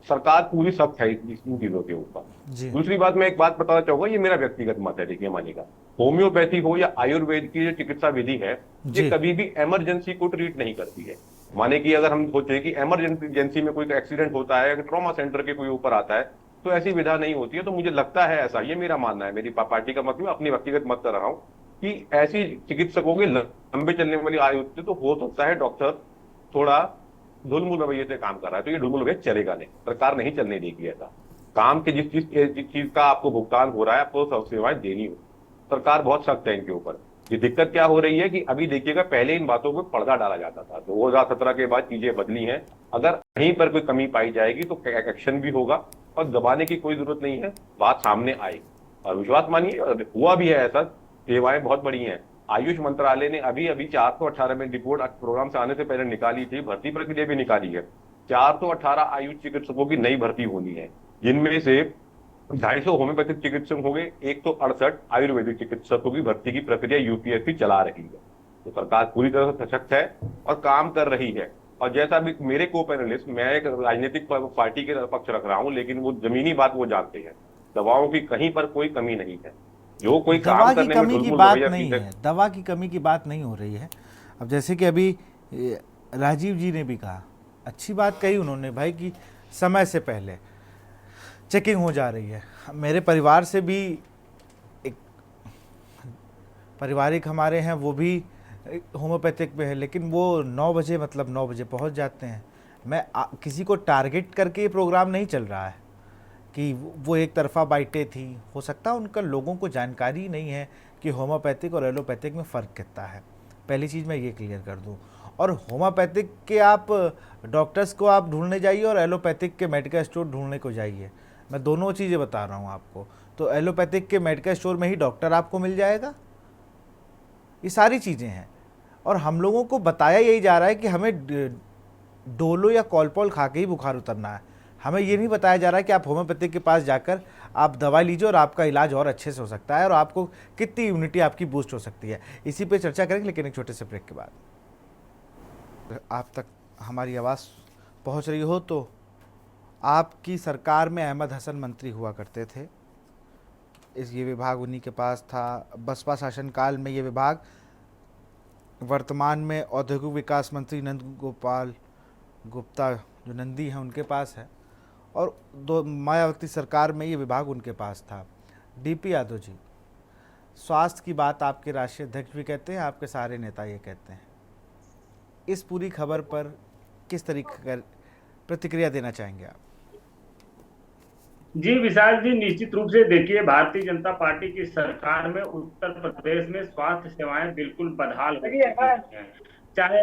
सरकार पूरी सख्त है इन चीजों के ऊपर। दूसरी बात, मैं एक बात बताना चाहूंगा, ये मेरा व्यक्तिगत मत है, देखिए मानिएगा, होम्योपैथी हो या आयुर्वेद की जो चिकित्सा विधि है, ये कभी भी इमरजेंसी को ट्रीट नहीं करती है। माने कि अगर हम सोचे कि इमरजेंसी में कोई एक्सीडेंट होता है, ट्रॉमा सेंटर के कोई ऊपर आता है, तो ऐसी विधा नहीं होती है। तो मुझे लगता है ऐसा, ये मेरा मानना है, मेरी पार्टी का मत, मैं अपनी व्यक्तिगत मत कर रहा हूँ कि ऐसी चिकित्सकों के लंबे चलने वाली आयु से तो हो सकता है डॉक्टर थोड़ा ढुलमुल रवैये से काम कर रहा है, तो ये ढुलमुल रवैया चलेगा नहीं, सरकार नहीं चलने देगी ऐसा। काम के जिस चीज का आपको भुगतान हो रहा है, आपको सब सेवाएं देनी हो, सरकार बहुत सख्त है इनके ऊपर। ये दिक्कत क्या हो रही है कि अभी देखिएगा, पहले इन बातों पर पर्दा डाला जाता था, 2017 के बाद चीजें बदली हैं। अगर कहीं पर कोई कमी पाई जाएगी तो एक्शन भी होगा और दबाने की कोई जरूरत नहीं है, बात सामने आएगी। और विश्वास मानिए हुआ भी है ऐसा, सेवाएं बहुत बड़ी हैं। आयुष मंत्रालय ने अभी 418 में रिपोर्ट प्रोग्राम से आने से पहले निकाली थी, भर्ती प्रक्रिया भी निकाली है। 418 आयुष चिकित्सकों की नई भर्ती होनी है, जिनमें से 250 होम्योपैथिक चिकित्सक हो गए, 168 आयुर्वेदिक चिकित्सकों की भर्ती की प्रक्रिया यूपीएससी चला रही है। तो सरकार पूरी तरह से सशक्त है और काम कर रही है। और जैसा भी मेरे को पैनलिस्ट, मैं एक राजनीतिक पार्टी के पक्ष रख रहा हूं, लेकिन वो जमीनी बात वो जानते हैं, दवाओं की कहीं पर कोई कमी नहीं है। जो कोई दवा की कमी की बात नहीं है, दवा की कमी की बात नहीं हो रही है। अब जैसे कि अभी राजीव जी ने भी कहा, अच्छी बात कही उन्होंने भाई, कि समय से पहले चेकिंग हो जा रही है। मेरे परिवार से भी एक पारिवारिक हमारे हैं, वो भी होम्योपैथिक में है, लेकिन वो 9 बजे मतलब 9 बजे पहुंच जाते हैं। मैं किसी को टारगेट करके ये प्रोग्राम नहीं चल रहा है कि वो एक तरफा बाइटें थी। हो सकता है उनका लोगों को जानकारी नहीं है कि होम्योपैथिक और एलोपैथिक में फ़र्क कितना है। पहली चीज़ मैं ये क्लियर कर दूं। और होम्योपैथिक के आप डॉक्टर्स को आप ढूंढने जाइए और एलोपैथिक के मेडिकल स्टोर ढूंढने को जाइए, मैं दोनों चीज़ें बता रहा हूँ आपको। तो एलोपैथिक के मेडिकल स्टोर में ही डॉक्टर आपको मिल जाएगा। ये सारी चीज़ें हैं और हम लोगों को बताया यही जा रहा है कि हमें डोलो या कॉलपॉल खा के ही बुखार उतरना है। हमें ये नहीं बताया जा रहा है कि आप होम्योपैथिक के पास जाकर आप दवाई लीजिए और आपका इलाज और अच्छे से हो सकता है और आपको कितनी इम्यूनिटी आपकी बूस्ट हो सकती है। इसी पे चर्चा करेंगे, लेकिन एक छोटे से ब्रेक के बाद। आप तक हमारी आवाज़ पहुंच रही हो तो आपकी सरकार में अहमद हसन मंत्री हुआ करते थे, ये विभाग उन्हीं के पास था। बसपा शासनकाल में ये विभाग वर्तमान में औद्योगिक विकास मंत्री नंद गोपाल गुप्ता जो नंदी हैं उनके पास है, और मायावती सरकार में ये विभाग उनके पास था। डीपी यादव जी, स्वास्थ्य की बात आपके राष्ट्रीय अध्यक्ष भी कहते हैं, आपके सारे नेता ये कहते हैं। इस पूरी खबर पर किस तरीके का प्रतिक्रिया देना चाहेंगे आप? जी विशाल जी, निश्चित रूप से देखिए, भारतीय जनता पार्टी की सरकार में उत्तर प्रदेश में स्वास्थ्य सेवाएं बिल्कुल बदहाल हो चुकी हैं। चाहे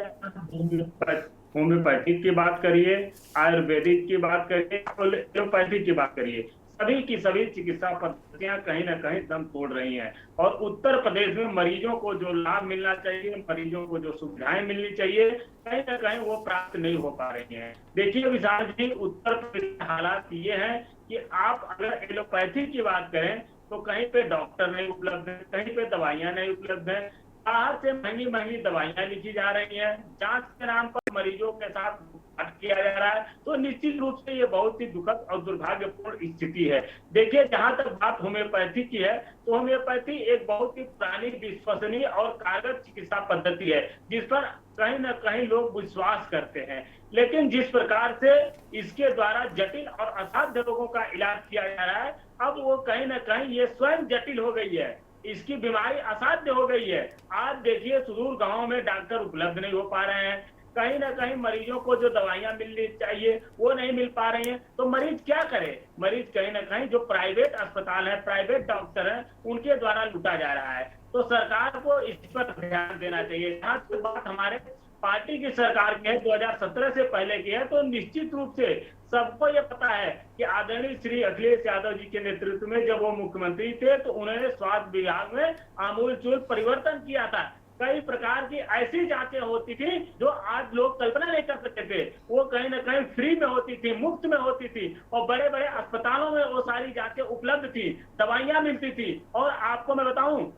होम्योपैथिक की बात करिए, आयुर्वेदिक की बात करिए, एलोपैथिक की बात करिए, सभी की सभी चिकित्सा पद्धतियां कहीं ना कहीं दम तोड़ रही हैं। और उत्तर प्रदेश में मरीजों को जो लाभ मिलना चाहिए, मरीजों को जो सुविधाएं मिलनी चाहिए, कहीं ना कहीं वो प्राप्त नहीं हो पा रही हैं। देखिए विशाल जी, उत्तर प्रदेश के हालात ये हैं कि आप अगर एलोपैथी की बात करें तो कहीं पे डॉक्टर नहीं उपलब्ध है, कहीं पे दवाइयां नहीं उपलब्ध है, बाहर से महंगी महंगी दवाइयां लिखी जा रही हैं, जांच के नाम पर मरीजों के साथ किया जा रहा है। तो निश्चित रूप से ये बहुत ही दुखद और दुर्भाग्यपूर्ण स्थिति है। देखिए, जहां तक बात होम्योपैथी की है तो होम्योपैथी एक बहुत ही पुरानी, विश्वसनीय और कारगर चिकित्सा पद्धति है, जिस पर कहीं ना कहीं लोग विश्वास करते हैं। लेकिन जिस प्रकार से इसके द्वारा जटिल और असाध्य रोगों का इलाज किया जा रहा है, अब वो कहीं ना कहीं ये स्वयं जटिल हो गई है, इसकी बीमारी असाध्य हो गई है। आज देखिए, सुदूर गांवों में डॉक्टर उपलब्ध नहीं हो पा रहे हैं, कहीं ना कहीं मरीजों को जो दवाइयां मिलनी चाहिए वो नहीं मिल पा रही हैं। तो मरीज क्या करे? मरीज कहीं ना कहीं जो प्राइवेट अस्पताल है, प्राइवेट डॉक्टर है, उनके द्वारा लूटा जा रहा है। तो सरकार को इस पर ध्यान देना चाहिए। जहां तक बात हमारे पार्टी की सरकार की है, 2017 से पहले की है, तो निश्चित रूप से सबको ये पता है कि आदरणीय श्री अखिलेश यादव जी के नेतृत्व में जब वो मुख्यमंत्री थे तो उन्होंने स्वास्थ्य विभाग में आमूलचूल परिवर्तन किया था। कई प्रकार की ऐसी जांचें होती थी जो आज लोग कल्पना नहीं कर सकते थे। वो कहीं ना कहीं फ्री में होती थी, मुफ्त में होती थी, और बड़े बड़े अस्पतालों में वो सारी जांचें उपलब्ध थी, दवाइयां मिलती थी। और आपको मैं बताऊं,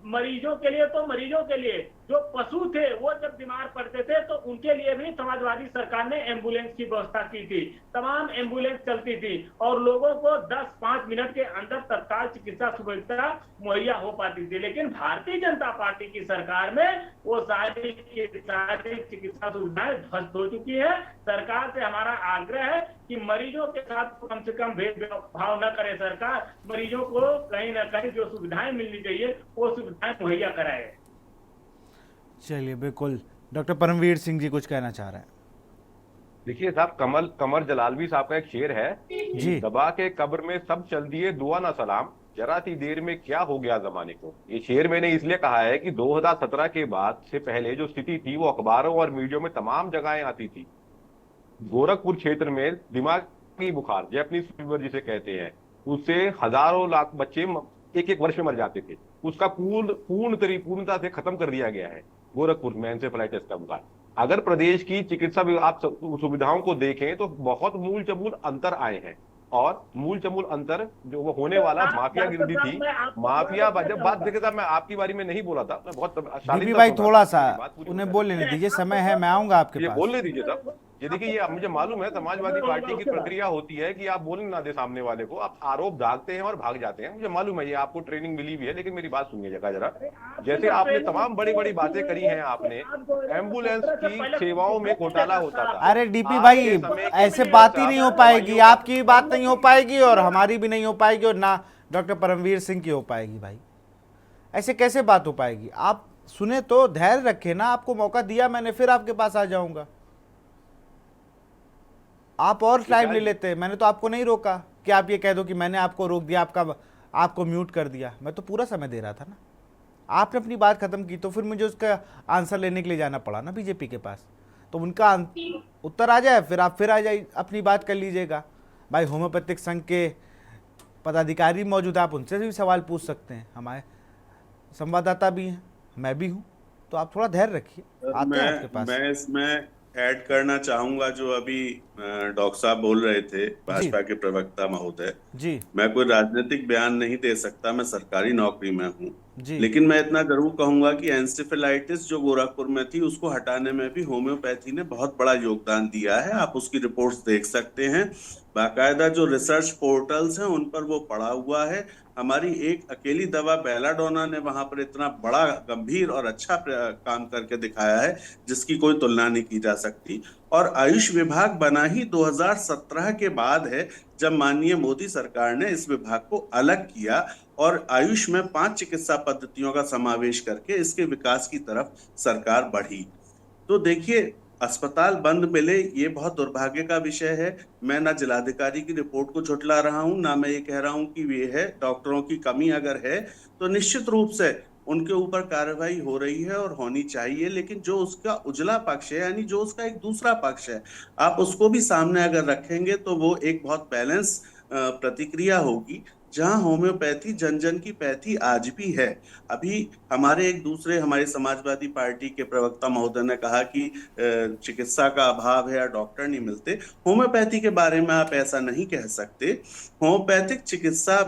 मरीजों के लिए जो पशु थे वो जब बीमार पड़ते थे तो उनके लिए भी समाजवादी सरकार ने एम्बुलेंस की व्यवस्था की थी। तमाम एम्बुलेंस चलती थी और लोगों को 10-5 मिनट के अंदर तत्काल चिकित्सा सुविधा मुहैया हो पाती थी। लेकिन भारतीय जनता पार्टी की सरकार में वो सारी चिकित्सा सुविधाएं ध्वस्त हो चुकी है। सरकार से हमारा आग्रह है कि मरीजों के साथ कम से कम भेदभाव न करे सरकार, मरीजों को कहीं ना कहीं जो सुविधाएं मिलनी चाहिए वो सुविधाएं मुहैया कराए। चलिए, बिल्कुल। डॉक्टर परमवीर सिंह जी कुछ कहना चाह रहे हैं। देखिए साहब, कमर जलालवी साहब का एक शेर है जी। दबा के कब्र में सब चल दिए दुआ ना सलाम, जरा सी देर में क्या हो गया जमाने को। ये शेर मैंने इसलिए कहा है कि 2017 के बाद से पहले जो स्थिति थी वो अखबारों और मीडिया में तमाम जगहें आती थी। गोरखपुर क्षेत्र में दिमागी बुखार, जैपनीज फीवर जिसे कहते हैं, उससे हजारों लाख बच्चे एक वर्ष में मर जाते थे। उसका पूर्णता से खत्म कर दिया गया है गोरखपुर में एंसेफेलाइटिस का बुखार। अगर प्रदेश की चिकित्सा आप सुविधाओं को देखें तो बहुत मूल चमूल अंतर आए हैं, और मूल चमूल अंतर जो वो होने वाला माफिया गिरदी थी, माफिया जब बात देखे था, मैं आपकी बारे में नहीं बोला था, मैं बहुत दीपी भाई थोड़ा सा उन्हें बोल लेने दीजिए, समय है, मैं आऊंगा आपके पास। बोलने दीजिए साहब। ये देखिए, ये मुझे मालूम है समाजवादी पार्टी की प्रक्रिया होती है कि आप बोलने ना दे सामने वाले को, आप आरोप दागते हैं और भाग जाते हैं। मुझे मालूम है, ये आपको ट्रेनिंग मिली भी है, लेकिन मेरी बात सुनिए जरा। जैसे आपने तमाम बड़ी बड़ी बातें करी हैं, आपने एम्बुलेंस की सेवाओं में घोटाला होता था। अरे डीपी भाई, ऐसे बात ही नहीं हो पाएगी, आपकी भी बात नहीं हो पाएगी और हमारी भी नहीं हो पाएगी और ना डॉक्टर परमवीर सिंह की हो पाएगी। भाई ऐसे कैसे बात हो पाएगी? आप सुने तो धैर्य रखे ना, आपको मौका दिया मैंने, फिर आपके पास आ जाऊंगा। आप और टाइम ले लेते, मैंने तो आपको नहीं रोका कि आप ये कह दो कि मैंने आपको रोक दिया, आपको म्यूट कर दिया। मैं तो पूरा समय दे रहा था ना। आपने अपनी बात खत्म की तो फिर मुझे उसका आंसर लेने के लिए जाना पड़ा ना बीजेपी के पास। तो उनका उत्तर आ जाए, फिर आप फिर आ जाए, अपनी बात कर लीजिएगा। भाई होम्योपैथिक संघ के पदाधिकारी मौजूद, आप उनसे भी सवाल पूछ सकते हैं, हमारे संवाददाता भी हैं, मैं भी हूँ। तो आप थोड़ा धैर्य रखिए, आते हैं आपके पास। मैं इसमें ऐड करना चाहूंगा जो अभी डॉक्टर साहब बोल रहे थे, भाजपा के प्रवक्ता महोदय जी। मैं कोई राजनीतिक बयान नहीं दे सकता, मैं सरकारी नौकरी में हूँ, लेकिन मैं इतना जरूर कहूंगा कि एंसेफेलाइटिस जो गोरखपुर में थी उसको हटाने में भी होम्योपैथी ने बहुत बड़ा योगदान दिया है। आप उसकी रिपोर्ट्स देख सकते हैं, बाकायदा जो रिसर्च पोर्टल्स हैं उन पर वो पड़ा हुआ है। हमारी एक अकेली दवा बेलाडोना ने वहां पर इतना बड़ा गंभीर और अच्छा काम करके दिखाया है जिसकी कोई तुलना नहीं की जा सकती। और आयुष विभाग बना ही 2017 के बाद है, जब माननीय मोदी सरकार ने इस विभाग को अलग किया और आयुष में 5 चिकित्सा पद्धतियों का समावेश करके इसके विकास की तरफ सरकार बढ़ी। तो देखिए, अस्पताल बंद मिले ये बहुत दुर्भाग्य का विषय है। मैं ना जिलाधिकारी की रिपोर्ट को झुठला रहा हूं, ना मैं ये कह रहा हूं कि ये है। डॉक्टरों की कमी अगर है तो निश्चित रूप से उनके ऊपर कार्रवाई हो रही है और होनी चाहिए, लेकिन जो उसका उजला पक्ष है, यानी जो उसका एक दूसरा पक्ष है, आप उसको भी सामने अगर रखेंगे तो वो एक बहुत बैलेंस प्रतिक्रिया होगी, जहां होम्योपैथी जन जन की पैथी आज भी है। अभी हमारे समाजवादी पार्टी के प्रवक्ता महोदय ने कहा कि चिकित्सा का अभाव है या डॉक्टर नहीं मिलते। होम्योपैथी के बारे में आप ऐसा नहीं कह सकते। होम्योपैथिक चिकित्सा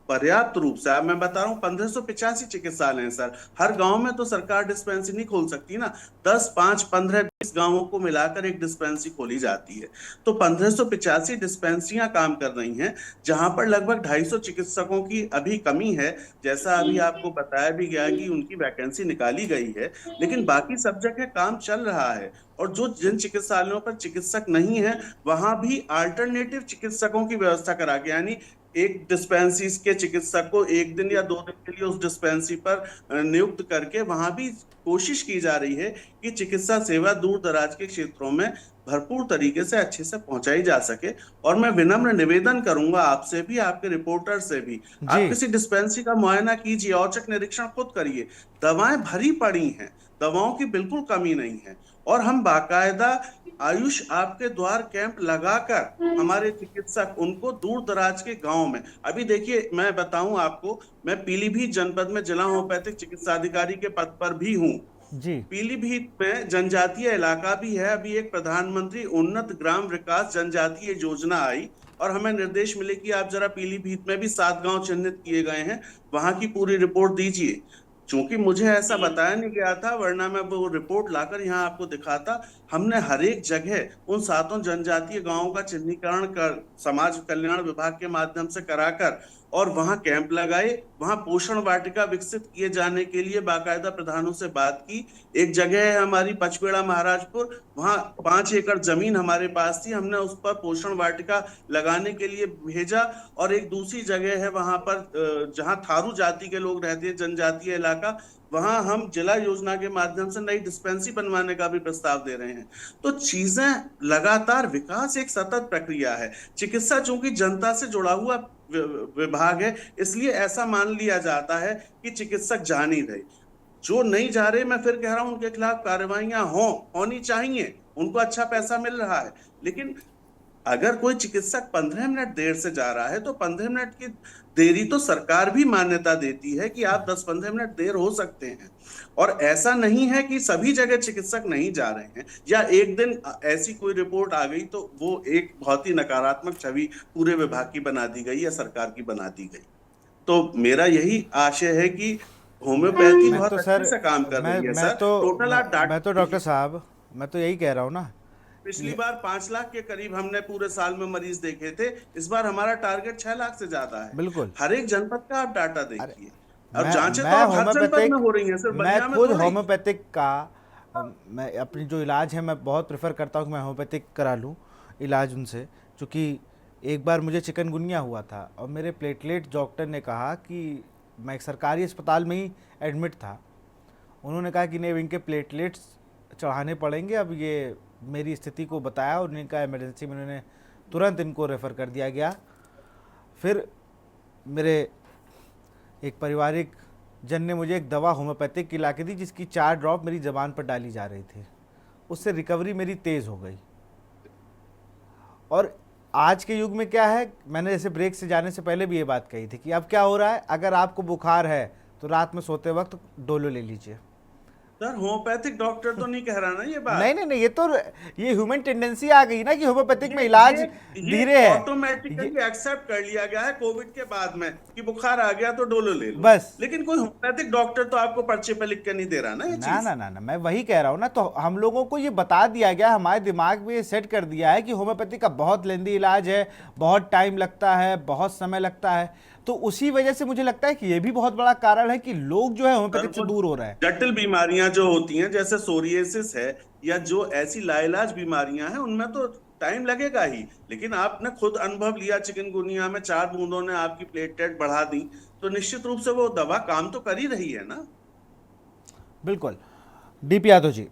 पर्याप्त रूप से, मैं बता रहा हूँ 1585 चिकित्सालय हैं सर। हर गांव में तो सरकार डिस्पेंसरी नहीं खोल सकती ना, 10, 5, 15, 20 गांवों को मिलाकर एक डिस्पेंसरी खोली जाती है। तो 1585 डिस्पेंसरियां काम कर रही हैं, जहां पर लगभग 250 चिकित्सकों की अभी कमी है। जैसा अभी आपको बताया भी गया कि उनकी वैकेंसी निकाली गई है, लेकिन बाकी सब जगह काम चल रहा है। और जिन चिकित्सालयों पर चिकित्सक नहीं है वहां भी अल्टरनेटिव चिकित्सकों की व्यवस्था करा के, यानी एक डिस्पेंसरी के चिकित्सक को 1 दिन या 2 दिन के लिए उस डिस्पेंसरी पर नियुक्त करके वहां भी कोशिश की जा रही है कि चिकित्सा सेवा दूर दराज के क्षेत्रों में भरपूर तरीके से अच्छे से पहुंचाई जा सके। और मैं विनम्र निवेदन करूंगा आपसे भी, आपके रिपोर्टर से भी, आप किसी डिस्पेंसरी का मुआयना कीजिए, औचक निरीक्षण खुद करिए। दवाएं भरी पड़ी हैं, दवाओं की बिल्कुल कमी नहीं है। और हम बाकायदा आयुष आपके द्वार कैंप लगाकर हमारे चिकित्सक उनको दूर दराज के गांव में, अभी देखिए मैं बताऊं आपको, मैं पीलीभीत जनपद में जिला होम्योपैथिक चिकित्सा अधिकारी के पद पर भी हूं जी। पीलीभीत में जनजातीय इलाका भी है। अभी एक प्रधानमंत्री उन्नत ग्राम विकास जनजातीय योजना आई और हमें निर्देश मिले कि आप जरा पीलीभीत में भी 7 गांव चिन्हित किए गए हैं, वहां की पूरी रिपोर्ट दीजिए। चूंकि मुझे ऐसा बताया नहीं गया था, वरना मैं वो रिपोर्ट लाकर यहाँ आपको दिखाता। हमने हर एक जगह उन 7 जनजातीय गांवों का चिन्हीकरण कर समाज कल्याण विभाग के माध्यम से कराकर और वहां कैंप लगाए, वहां पोषण वाटिका विकसित किए जाने के लिए बाकायदा प्रधानों से बात की। एक जगह है हमारी पचपेड़ा महाराजपुर, वहां 5 एकड़ जमीन हमारे पास थी, हमने उस पर पोषण वाटिका लगाने के लिए भेजा। और एक दूसरी जगह है वहां पर जहां थारू जाति के लोग रहते हैं, जनजातीय इलाका, वहां हम जिला योजना के माध्यम से नई डिस्पेंसरी बनवाने का भी प्रस्ताव दे रहे हैं। तो चीजें लगातार, विकास एक सतत प्रक्रिया है। चिकित्सा चूंकि जनता से जुड़ा हुआ विभाग है, इसलिए ऐसा मान लिया जाता है कि चिकित्सक जा नहीं रहे। जो नहीं जा रहे, मैं फिर कह रहा हूं, उनके खिलाफ कार्रवाइयां होनी चाहिए, उनको अच्छा पैसा मिल रहा है। लेकिन अगर कोई चिकित्सक 15 मिनट देर से जा रहा है तो 15 मिनट की देरी तो सरकार भी मान्यता देती है कि आप 10-15 मिनट देर हो सकते हैं। और ऐसा नहीं है कि सभी जगह चिकित्सक नहीं जा रहे हैं, या एक दिन ऐसी कोई रिपोर्ट आ गई तो वो एक बहुत ही नकारात्मक छवि पूरे विभाग की बना दी गई या सरकार की बना दी गई। तो मेरा यही आशय है कि होम्योपैथी बहुत अच्छे से काम कर रही है सर। टोटल आप मैं तो डॉक्टर साहब, मैं तो यही कह रहा हूँ ना, पिछली बार 5 लाख के करीब हमने पूरे साल में मरीज देखे थे, इस बार हमारा टारगेट 6 लाख से ज्यादा है। बिल्कुल, हर एक जनपद का आप डाटा देखिए, और जांचें तो हर जनपद में हो रही हैं सर। मैं खुद होम्योपैथिक का, मैं अपनी जो इलाज है मैं बहुत प्रेफर करता हूँ कि मैं होम्योपैथिक करा लूँ इलाज उनसे। क्योंकि एक बार मुझे चिकनगुनिया हुआ था और मेरे प्लेटलेट, डॉक्टर ने कहा कि मैं एक सरकारी अस्पताल में ही एडमिट था, उन्होंने कहा कि नहीं, इनके प्लेटलेट्स चढ़ाने पड़ेंगे। अब ये मेरी स्थिति को बताया और उन्होंने कहा इमरजेंसी में, उन्होंने तुरंत इनको रेफ़र कर दिया गया। फिर मेरे एक पारिवारिक जन ने मुझे एक दवा होम्योपैथिक की ला के दी, जिसकी 4 ड्रॉप मेरी ज़बान पर डाली जा रही थी, उससे रिकवरी मेरी तेज़ हो गई। और आज के युग में क्या है, मैंने जैसे ब्रेक से जाने से पहले भी ये बात कही थी कि अब क्या हो रहा है, अगर आपको बुखार है तो रात में सोते वक्त डोलो ले लीजिए। सर होम्योपैथिक डॉक्टर तो नहीं कह रहा ना ये बात। नहीं, ये ह्यूमन टेंडेंसी आ गई ना कि होम्योपैथिक में इलाज धीरे है, ऑटोमेटिकली एक्सेप्ट कर लिया गया है कोविड के बाद में कि बुखार आ गया तो डोलो ले लो बस। लेकिन कोई होम्योपैथिक डॉक्टर तो आपको पर्चे पे लिख के नहीं दे रहा ना ये चीज। ना, मैं वही कह रहा हूँ ना। तो हम लोगों को ये बता दिया गया, हमारे दिमाग में ये सेट कर दिया है कि होम्योपैथिक का बहुत लेंदी इलाज है, बहुत टाइम लगता है, बहुत समय लगता है। तो उसी वजह से मुझे लगता है कि ये भी बहुत बड़ा कारण है कि लोग जो है होम्योपैथिक से दूर हो रहे हैं। जटिल बीमारियां जो होती हैं, जैसे सोरियासिस है या जो ऐसी लाइलाज बीमारियां हैं, उनमें तो टाइम लगेगा ही। लेकिन आपने खुद अनुभव लिया, चिकनगुनिया में 4 बूंदों ने आपकी प्लेटलेट बढ़ा दी, तो निश्चित रूप से वो दवा काम तो कर ही रही है ना। बिल्कुल। डीपी यादव जी।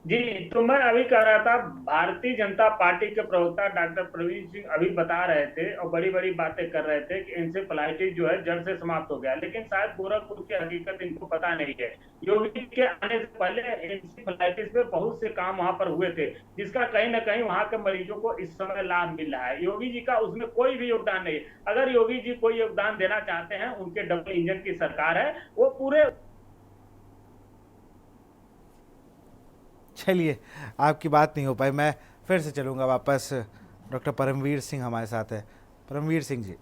जी, तो मैं अभी कह रहा था, भारतीय जनता पार्टी के प्रवक्ता डॉक्टर प्रवीण सिंह अभी बता रहे थे और बड़ी बड़ी बातें कर रहे थे कि इंसेफेलाइटिस जो है जड़ से समाप्त हो गया, लेकिन शायद गोरखपुर की हकीकत इनको पता नहीं है। योगी के आने से पहले इंसेफेलाइटिस पे बहुत से काम वहां पर हुए थे, जिसका कहीं ना कहीं वहां के मरीजों को इस समय लाभ मिल रहा है। योगी जी का उसमें कोई भी योगदान नहीं। अगर योगी जी कोई योगदान देना चाहते हैं, उनके डबल इंजन की सरकार है, वो पूरे। चलिए, आपकी बात नहीं हो पाई, मैं फिर से चलूँगा वापस। डॉक्टर परमवीर सिंह हमारे साथ है। परमवीर सिंह जी।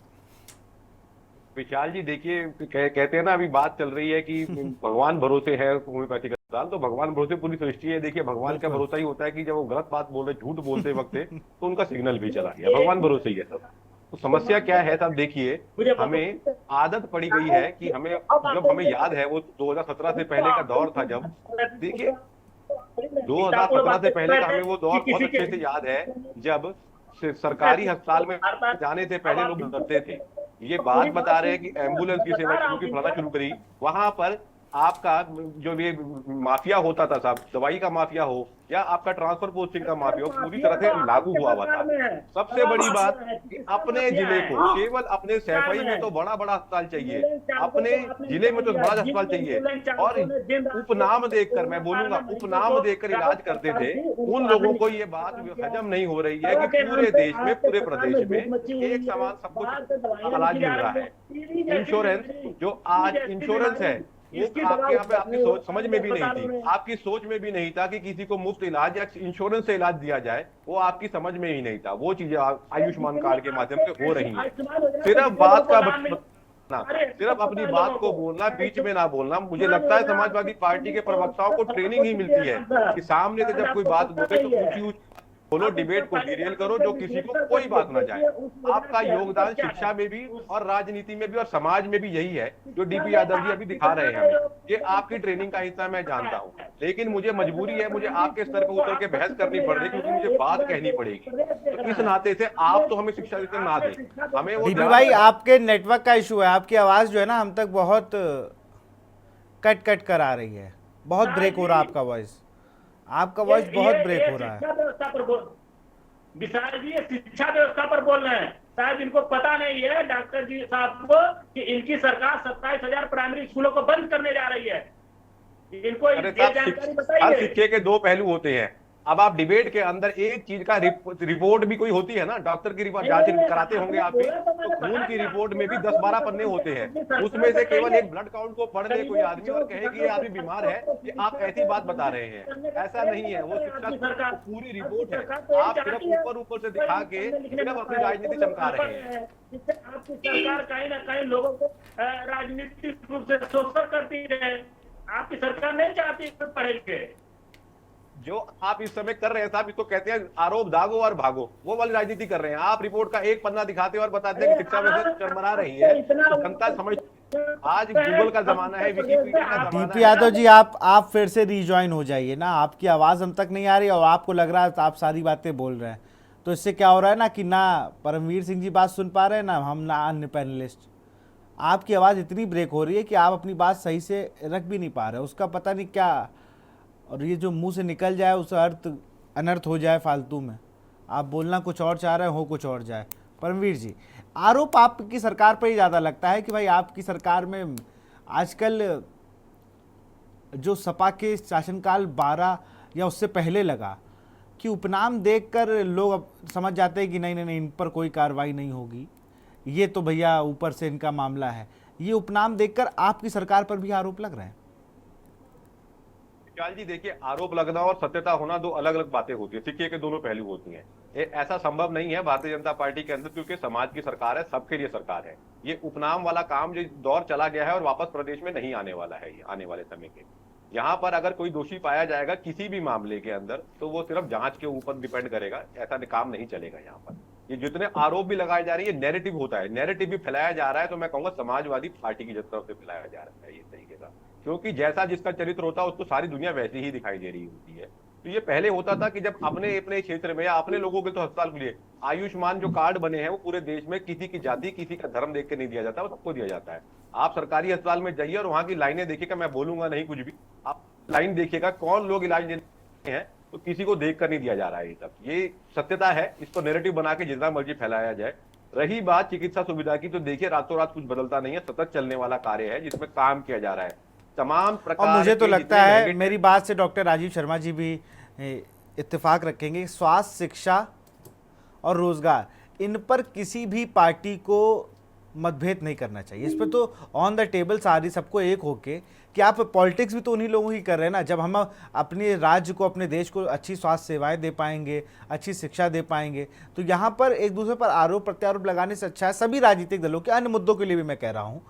विशाल जी, देखिए कहते हैं ना, अभी बात चल रही है कि भगवान भरोसे है होम्योपैथिक अस्पताल, तो भगवान भरोसे पूरी सृष्टि है। देखिए, भगवान का भरोसा ही होता है कि जब वो गलत बात बोल रहे, झूठ बोलते वक्त तो उनका सिग्नल भी चला गया। भगवान भरोसे ही है सब। तो समस्या क्या है साहब, देखिए, हमें आदत पड़ी गई है कि हमें, जब हमें याद है वो 2017 से पहले का दौर था, जब देखिए 2017 से पहले का हमें वो दौर बहुत अच्छे से याद है, जब सरकारी अस्पताल में जाने से पहले लोग डरते थे। ये बात बता रहे हैं कि एम्बुलेंस की सेवा शुरू की करी, वहां पर आपका जो ये माफिया होता था साहब, दवाई का माफिया हो या आपका ट्रांसफर पोस्टिंग का माफिया हो, पूरी तरह से लागू हुआ हुआ था। सबसे बड़ी बात कि अपने जिले को, केवल अपने सैफई में तो बड़ा बड़ा अस्पताल चाहिए, अपने जिले में तो बड़ा अस्पताल चाहिए, और उपनाम देखकर, मैं बोलूंगा उपनाम देखकर इलाज करते थे। उन लोगों को ये बात हजम नहीं हो रही है कि पूरे देश में, पूरे प्रदेश में एक समान सबको इलाज मिल रहा है। इंश्योरेंस, जो आज इंश्योरेंस है, वो आपके यहाँ पे आपकी सोच समझ में भी नहीं थी, आपकी सोच में भी नहीं था कि किसी को मुफ्त इलाज या इंश्योरेंस से इलाज दिया जाए, वो आपकी समझ में ही नहीं था। वो चीजें आयुष्मान कार्ड के माध्यम से हो रही है। सिर्फ बात का ना, सिर्फ अपनी बात को बोलना, बीच में ना बोलना। मुझे लगता है समाजवादी पार्टी के प्रवक्ताओं को ट्रेनिंग ही मिलती है कि सामने से जब कोई बात बोले तो ऊंची बोलो, डिबेट को डिरेल करो, जो किसी को कोई बात ना जाए। आपका योगदान शिक्षा में भी और राजनीति में भी और समाज में भी यही है, जो डीपी यादव जी अभी दिखा रहे हैं हमें। ये आपकी ट्रेनिंग का हिस्सा मैं जानता हूँ, लेकिन मुझे मजबूरी है, मुझे आपके स्तर पर उतर के बहस करनी पड़ रही, क्योंकि मुझे बात कहनी पड़ेगी। तो इस नाते से आप तो हमें शिक्षा देते ना दें, हमें वो। डीपी भाई, आपके नेटवर्क का इशू है, आपकी आवाज जो है ना हम तक बहुत कट कट कर आ रही है, बहुत ब्रेक हो रहा है आपका वॉइस, आपका वॉइस बहुत ब्रेक हो रहा है। विशाल जी ये शिक्षा व्यवस्था पर बोल रहे हैं, शायद इनको पता नहीं है डॉक्टर जी साहब को कि इनकी सरकार 27,000 प्राइमरी स्कूलों को बंद करने जा रही है। इनको ये जानकारी बताइए। हर सिक्के के दो पहलू होते हैं। अब आप डिबेट के अंदर एक चीज का रिपोर्ट भी कोई होती है ना, डॉक्टर की जांच कराते होंगे आप भी, तो खून की रिपोर्ट में भी 10-12 पन्ने होते हैं, उसमें से केवल एक ब्लड काउंट को पढ़ ले कोई आदमी और कहे कि ये आदमी बीमार है, कि आप ऐसी बात बता रहे हैं। ऐसा नहीं है, वो शिक्षा पूरी रिपोर्ट है। आप सिर्फ ऊपर ऊपर से दिखा के सिर्फ अपनी राजनीति चमका रहे हैं। आपकी सरकार कहीं ना कहीं लोगों को राजनीतिक रूप से शोषण करती है। आपकी सरकार नहीं चाहती पढ़े लिखे। जो आप इस समय कर रहे हैं साहब, इसको कहते हैं आरोप दागो और भागो, वो वाली राजनीति कर रहे हैं। आप रिपोर्ट का एक पन्ना दिखाते हैं और बताते हैं कि शिक्षा में चरमरा रही है, तो जनता समझ। आज गूगल का जमाना है, विकिपीडिया का जमाना है। डीपी यादव जी, आप फिर से रिज्वाइन हो जाइए ना, आपकी आवाज हम तक नहीं आ रही और आपको लग रहा है आप सारी बातें बोल रहे हैं, तो इससे क्या हो रहा है ना कि ना परमवीर सिंह जी बात सुन पा रहे हैं, ना हम, ना अन्य पैनलिस्ट। आपकी आवाज इतनी ब्रेक हो रही है कि आप अपनी बात सही से रख भी नहीं पा रहे, उसका पता नहीं क्या, और ये जो मुंह से निकल जाए उस अनर्थ हो जाए फालतू में। आप बोलना कुछ और चाह रहे हो कुछ और जाए। परमवीर जी, आरोप आपकी सरकार पर ही ज़्यादा लगता है कि भाई आपकी सरकार में आजकल जो सपा के शासनकाल 12 या उससे पहले लगा कि उपनाम देखकर लोग अब समझ जाते हैं कि नहीं नहीं नहीं, इन पर कोई कार्रवाई नहीं होगी, ये तो भैया ऊपर से इनका मामला है। ये उपनाम देखकर आपकी सरकार पर भी आरोप लग रहे हैं। जी देखिए, आरोप लगना और सत्यता होना दो अलग अलग बातें होती है, सिक्के के दोनों पहलू होती हैं। ऐसा संभव नहीं है भारतीय जनता पार्टी के अंदर, क्योंकि समाज की सरकार है, सबके लिए सरकार है। ये उपनाम वाला काम जो दौर चला गया है और वापस प्रदेश में नहीं आने वाला है, ये आने वाले समय के। यहाँ पर अगर कोई दोषी पाया जाएगा किसी भी मामले के अंदर, तो वो सिर्फ जांच के ऊपर डिपेंड करेगा, ऐसा काम नहीं चलेगा यहाँ पर। ये जितने आरोप भी लगाए जा रहे हैं, ये नैरेटिव होता है, नैरेटिव भी फैलाया जा रहा है, तो मैं कहूंगा समाजवादी पार्टी की तरफ से फैलाया जा रहा है ये तरीके का, क्योंकि जैसा जिसका चरित्र होता है उसको सारी दुनिया वैसी ही दिखाई दे रही होती है। तो ये पहले होता था कि जब अपने अपने क्षेत्र में या अपने लोगों के तो अस्पताल खुले, आयुष्मान जो कार्ड बने हैं वो पूरे देश में किसी की जाति किसी का धर्म देख के नहीं दिया जाता, वो सबको दिया जाता है। आप सरकारी अस्पताल में जाइए और वहां की लाइनें देखिएगा, मैं बोलूंगा नहीं कुछ भी, आप लाइन देखिएगा कौन लोग इलाज लेते हैं, तो किसी को देख कर नहीं दिया जा रहा है। ये सब ये सत्यता है, इसको नैरेटिव बना के जितना मर्जी फैलाया जाए। रही बात चिकित्सा सुविधा की, तो देखिए रातों रात कुछ बदलता नहीं है, सतत चलने वाला कार्य है जिसमें काम किया जा रहा है तमाम प्रकार। और मुझे तो लगता है मेरी बात से डॉक्टर राजीव शर्मा जी भी इत्तेफाक रखेंगे, स्वास्थ्य, शिक्षा और रोजगार, इन पर किसी भी पार्टी को मतभेद नहीं करना चाहिए। इस पर तो ऑन द टेबल सारी सबको एक होके कि आप पॉलिटिक्स भी तो उन्हीं लोगों ही कर रहे हैं ना। जब हम अपने राज्य को, अपने देश को अच्छी स्वास्थ्य सेवाएं दे पाएंगे, अच्छी शिक्षा दे पाएंगे, तो यहाँ पर एक दूसरे पर आरोप प्रत्यारोप लगाने से अच्छा है सभी राजनीतिक दलों के, अन्य मुद्दों के लिए भी मैं कह रहा हूँ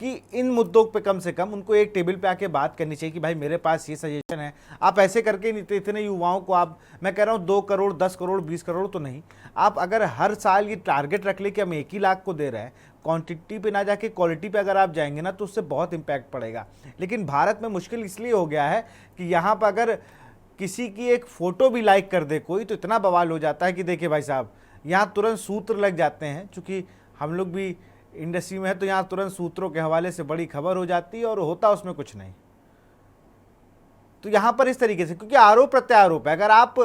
कि इन मुद्दों पे कम से कम उनको एक टेबल पे आके बात करनी चाहिए कि भाई मेरे पास ये सजेशन है। आप ऐसे करके नहीं, इतने युवाओं को आप, मैं कह रहा हूँ 2 करोड़ 10 करोड़ 20 करोड़ तो नहीं, आप अगर हर साल ये टारगेट रख ले कि हम 1 ही लाख को दे रहे हैं, क्वांटिटी पे ना जाके क्वालिटी पे अगर आप जाएंगे ना तो उससे बहुत इम्पैक्ट पड़ेगा। लेकिन भारत में मुश्किल इसलिए हो गया है कि यहाँ पर अगर किसी की एक फ़ोटो भी लाइक कर दे कोई, तो इतना बवाल हो जाता है कि देखिए भाई साहब, यहाँ तुरंत सूत्र लग जाते हैं। चूँकि हम लोग भी इंडस्ट्री में है तो यहाँ तुरंत सूत्रों के हवाले से बड़ी खबर हो जाती है और होता उसमें कुछ नहीं। तो यहाँ पर इस तरीके से, क्योंकि आरोप प्रत्यारोप है, अगर आप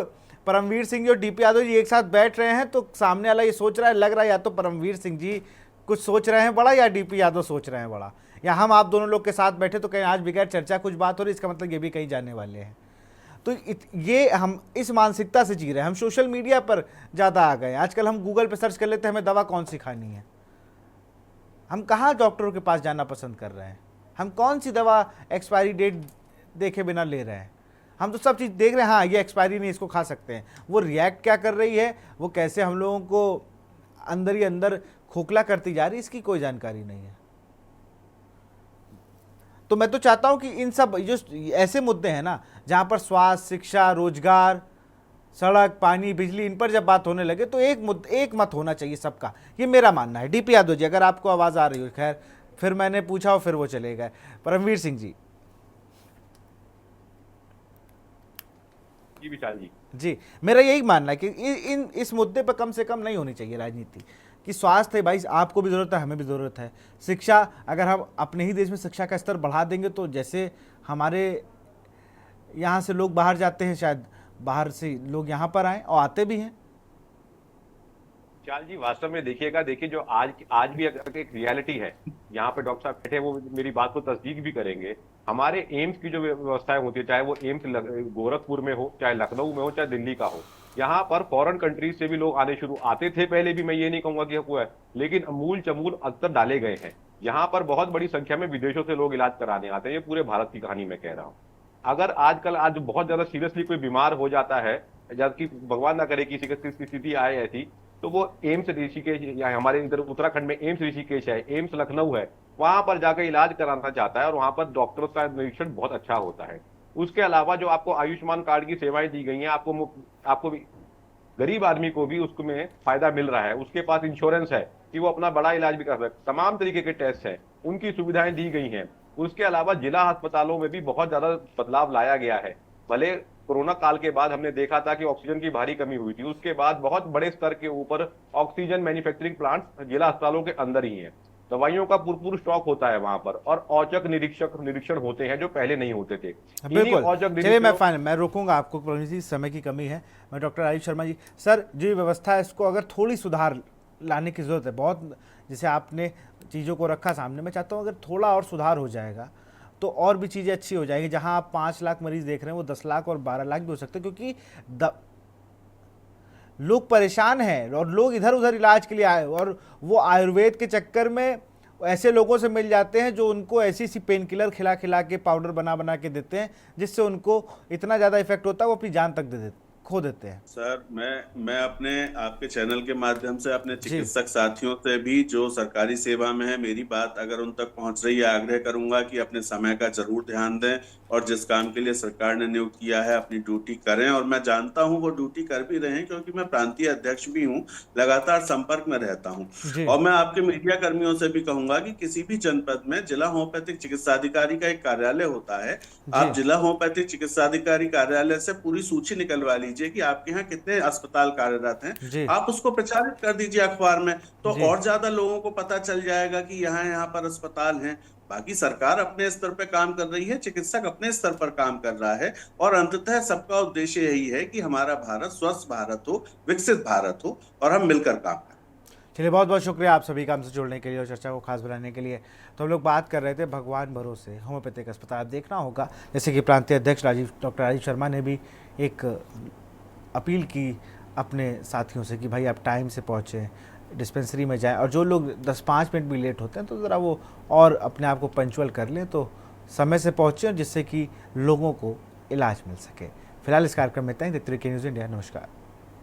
परमवीर सिंह जी और डीपी यादव जी एक साथ बैठ रहे हैं तो सामने वाला ये सोच रहा है, लग रहा है या तो परमवीर सिंह जी कुछ सोच रहे हैं बड़ा या डीपी यादव सोच रहे हैं बड़ा, या हम आप दोनों लोग के साथ बैठे तो कहीं आज बगैर चर्चा कुछ बात हो रही, इसका मतलब ये भी कहीं जाने वाले हैं। तो ये हम इस मानसिकता से जी रहे हैं। हम सोशल मीडिया पर ज़्यादा आ गए। आजकल हम गूगल पे सर्च कर लेते हैं हमें दवा कौन सी खानी है। हम कहाँ डॉक्टरों के पास जाना पसंद कर रहे हैं? हम कौन सी दवा एक्सपायरी डेट देखे बिना ले रहे हैं? हम तो सब चीज़ देख रहे हैं, हाँ ये एक्सपायरी नहीं, इसको खा सकते हैं। वो रिएक्ट क्या कर रही है, वो कैसे हम लोगों को अंदर ही अंदर खोखला करती जा रही है, इसकी कोई जानकारी नहीं है। तो मैं तो चाहता हूं कि इन सब जो ऐसे मुद्दे हैं ना, जहां पर स्वास्थ्य, शिक्षा, रोजगार, सड़क, पानी, बिजली, इन पर जब बात होने लगे तो एक मत होना चाहिए सबका, ये मेरा मानना है। डीपी यादव जी, अगर आपको आवाज़ आ रही हो, खैर फिर मैंने पूछा और फिर वो चले गए। परमवीर सिंह जी। विशाल जी, मेरा यही मानना है कि इस मुद्दे पर कम से कम नहीं होनी चाहिए राजनीति। कि स्वास्थ्य है भाई, आपको भी ज़रूरत है, हमें भी ज़रूरत है। शिक्षा, अगर हम अपने ही देश में शिक्षा का स्तर बढ़ा देंगे तो जैसे हमारे यहाँ से लोग बाहर जाते हैं, शायद बाहर से लोग यहाँ पर आए और आते भी हैं। विशाल जी, वास्तव में देखिए जो आज भी अगर एक रियलिटी है, यहाँ पे डॉक्टर साहब बैठे वो मेरी बात को तस्दीक भी करेंगे। हमारे एम्स की जो व्यवस्थाएं होती है, चाहे वो एम्स गोरखपुर में हो, चाहे लखनऊ में हो, चाहे दिल्ली का हो, यहाँ पर फॉरेन कंट्रीज से भी लोग आते थे पहले भी, मैं ये नहीं कहूंगा कि हुआ है, लेकिन अमूल चमूल अंतर डाले गए हैं। यहाँ पर बहुत बड़ी संख्या में विदेशों से लोग इलाज कराने आते हैं। ये पूरे भारत की कहानी मैं कह रहा हूँ। अगर आज बहुत ज्यादा सीरियसली कोई बीमार हो जाता है, जबकि भगवान ना करे किसी की स्थिति आए ऐसी, तो वो एम्स ऋषिकेश या हमारे इधर उत्तराखंड में एम्स ऋषिकेश है, एम्स लखनऊ है, वहां पर जाकर इलाज कराना चाहता है और वहां पर डॉक्टरों का निरीक्षण बहुत अच्छा होता है। उसके अलावा जो आपको आयुष्मान कार्ड की सेवाएं दी गई हैं, आपको भी गरीब आदमी को भी उसमें फायदा मिल रहा है। उसके पास इंश्योरेंस है कि वो अपना बड़ा इलाज भी कर सकता है। तमाम तरीके के टेस्ट है, उनकी सुविधाएं दी गई हैं। उसके अलावा जिला अस्पतालों में भी बहुत ज्यादा बदलाव लाया गया है। भले कोरोना काल के बाद हमने देखा था कि ऑक्सीजन की भारी कमी हुई थी, उसके बाद बहुत बड़े स्तर के ऊपर ऑक्सीजन मैन्युफैक्चरिंग प्लांट जिला अस्पतालों के अंदर ही हैं। दवाइयों का पूर्ण स्टॉक होता है वहां पर, और औचक निरीक्षण होते हैं जो पहले नहीं होते थे। बिल्कुल, चलिए मैं रोकूंगा आपको, समय की कमी है। मैं डॉक्टर आयुष शर्मा जी, सर जो व्यवस्था है इसको अगर थोड़ी सुधार लाने की जरूरत है। बहुत जैसे आपने चीज़ों को रखा सामने, मैं चाहता हूँ अगर थोड़ा और सुधार हो जाएगा तो और भी चीज़ें अच्छी हो जाएगी। जहाँ आप 5 लाख मरीज देख रहे हैं वो 10 लाख और 12 लाख भी हो सकते हैं, क्योंकि लोग परेशान हैं और लोग इधर उधर इलाज के लिए आए, और वो आयुर्वेद के चक्कर में ऐसे लोगों से मिल जाते हैं जो उनको ऐसी पेन किलर खिला के पाउडर बना के देते हैं, जिससे उनको इतना ज़्यादा इफेक्ट होता है वो अपनी जान तक खो देते हैं। सर, मैं अपने आपके चैनल के माध्यम से अपने चिकित्सक साथियों से भी जो सरकारी सेवा में है, मेरी बात अगर उन तक पहुंच रही है, आग्रह करूंगा कि अपने समय का जरूर ध्यान दें और जिस काम के लिए सरकार ने नियुक्त किया है अपनी ड्यूटी करें। और मैं जानता हूं वो ड्यूटी कर भी रहे हैं, क्योंकि मैं प्रांतीय अध्यक्ष भी हूं, लगातार संपर्क में रहता हूं। और मैं आपके मीडिया कर्मियों से भी कहूंगा कि किसी भी जनपद में जिला होम्योपैथिक चिकित्साधिकारी का एक कार्यालय होता है। आप जिला होम्योपैथिक चिकित्साधिकारी कार्यालय से पूरी सूची निकलवा लीजिए कि आपके यहाँ कितने अस्पताल कार्यरत हैं। आप उसको प्रचारित कर दीजिए अखबार में, तो और ज्यादा लोगों को पता चल जाएगा कि यहाँ पर अस्पताल हैं। बाकी सरकार अपने स्तर पर काम कर रही है, चिकित्सक अपने स्तर पर काम कर रहा है, और अंततः सबका उद्देश्य यही है कि हमारा भारत स्वस्थ भारत हो, विकसित भारत हो, और हम मिलकर काम करें। चलिए, बहुत बहुत शुक्रिया आप सभी का हमसे जुड़ने के लिए और चर्चा को खास बनाने के लिए। तो हम लोग बात कर रहे थे भगवान भरोसे होम्योपैथिक अस्पताल। देखना होगा जैसे कि प्रांतीय अध्यक्ष डॉक्टर राजीव शर्मा ने भी एक अपील की अपने साथियों से कि भाई आप टाइम से पहुँचें, डिस्पेंसरी में जाएं, और जो लोग 10-5 मिनट भी लेट होते हैं तो ज़रा वो और अपने आप को पंचुअल कर लें, तो समय से पहुँचें जिससे कि लोगों को इलाज मिल सके। फिलहाल इस कार्यक्रम में इतना ही। देखते रहिए के न्यूज़ इंडिया। नमस्कार।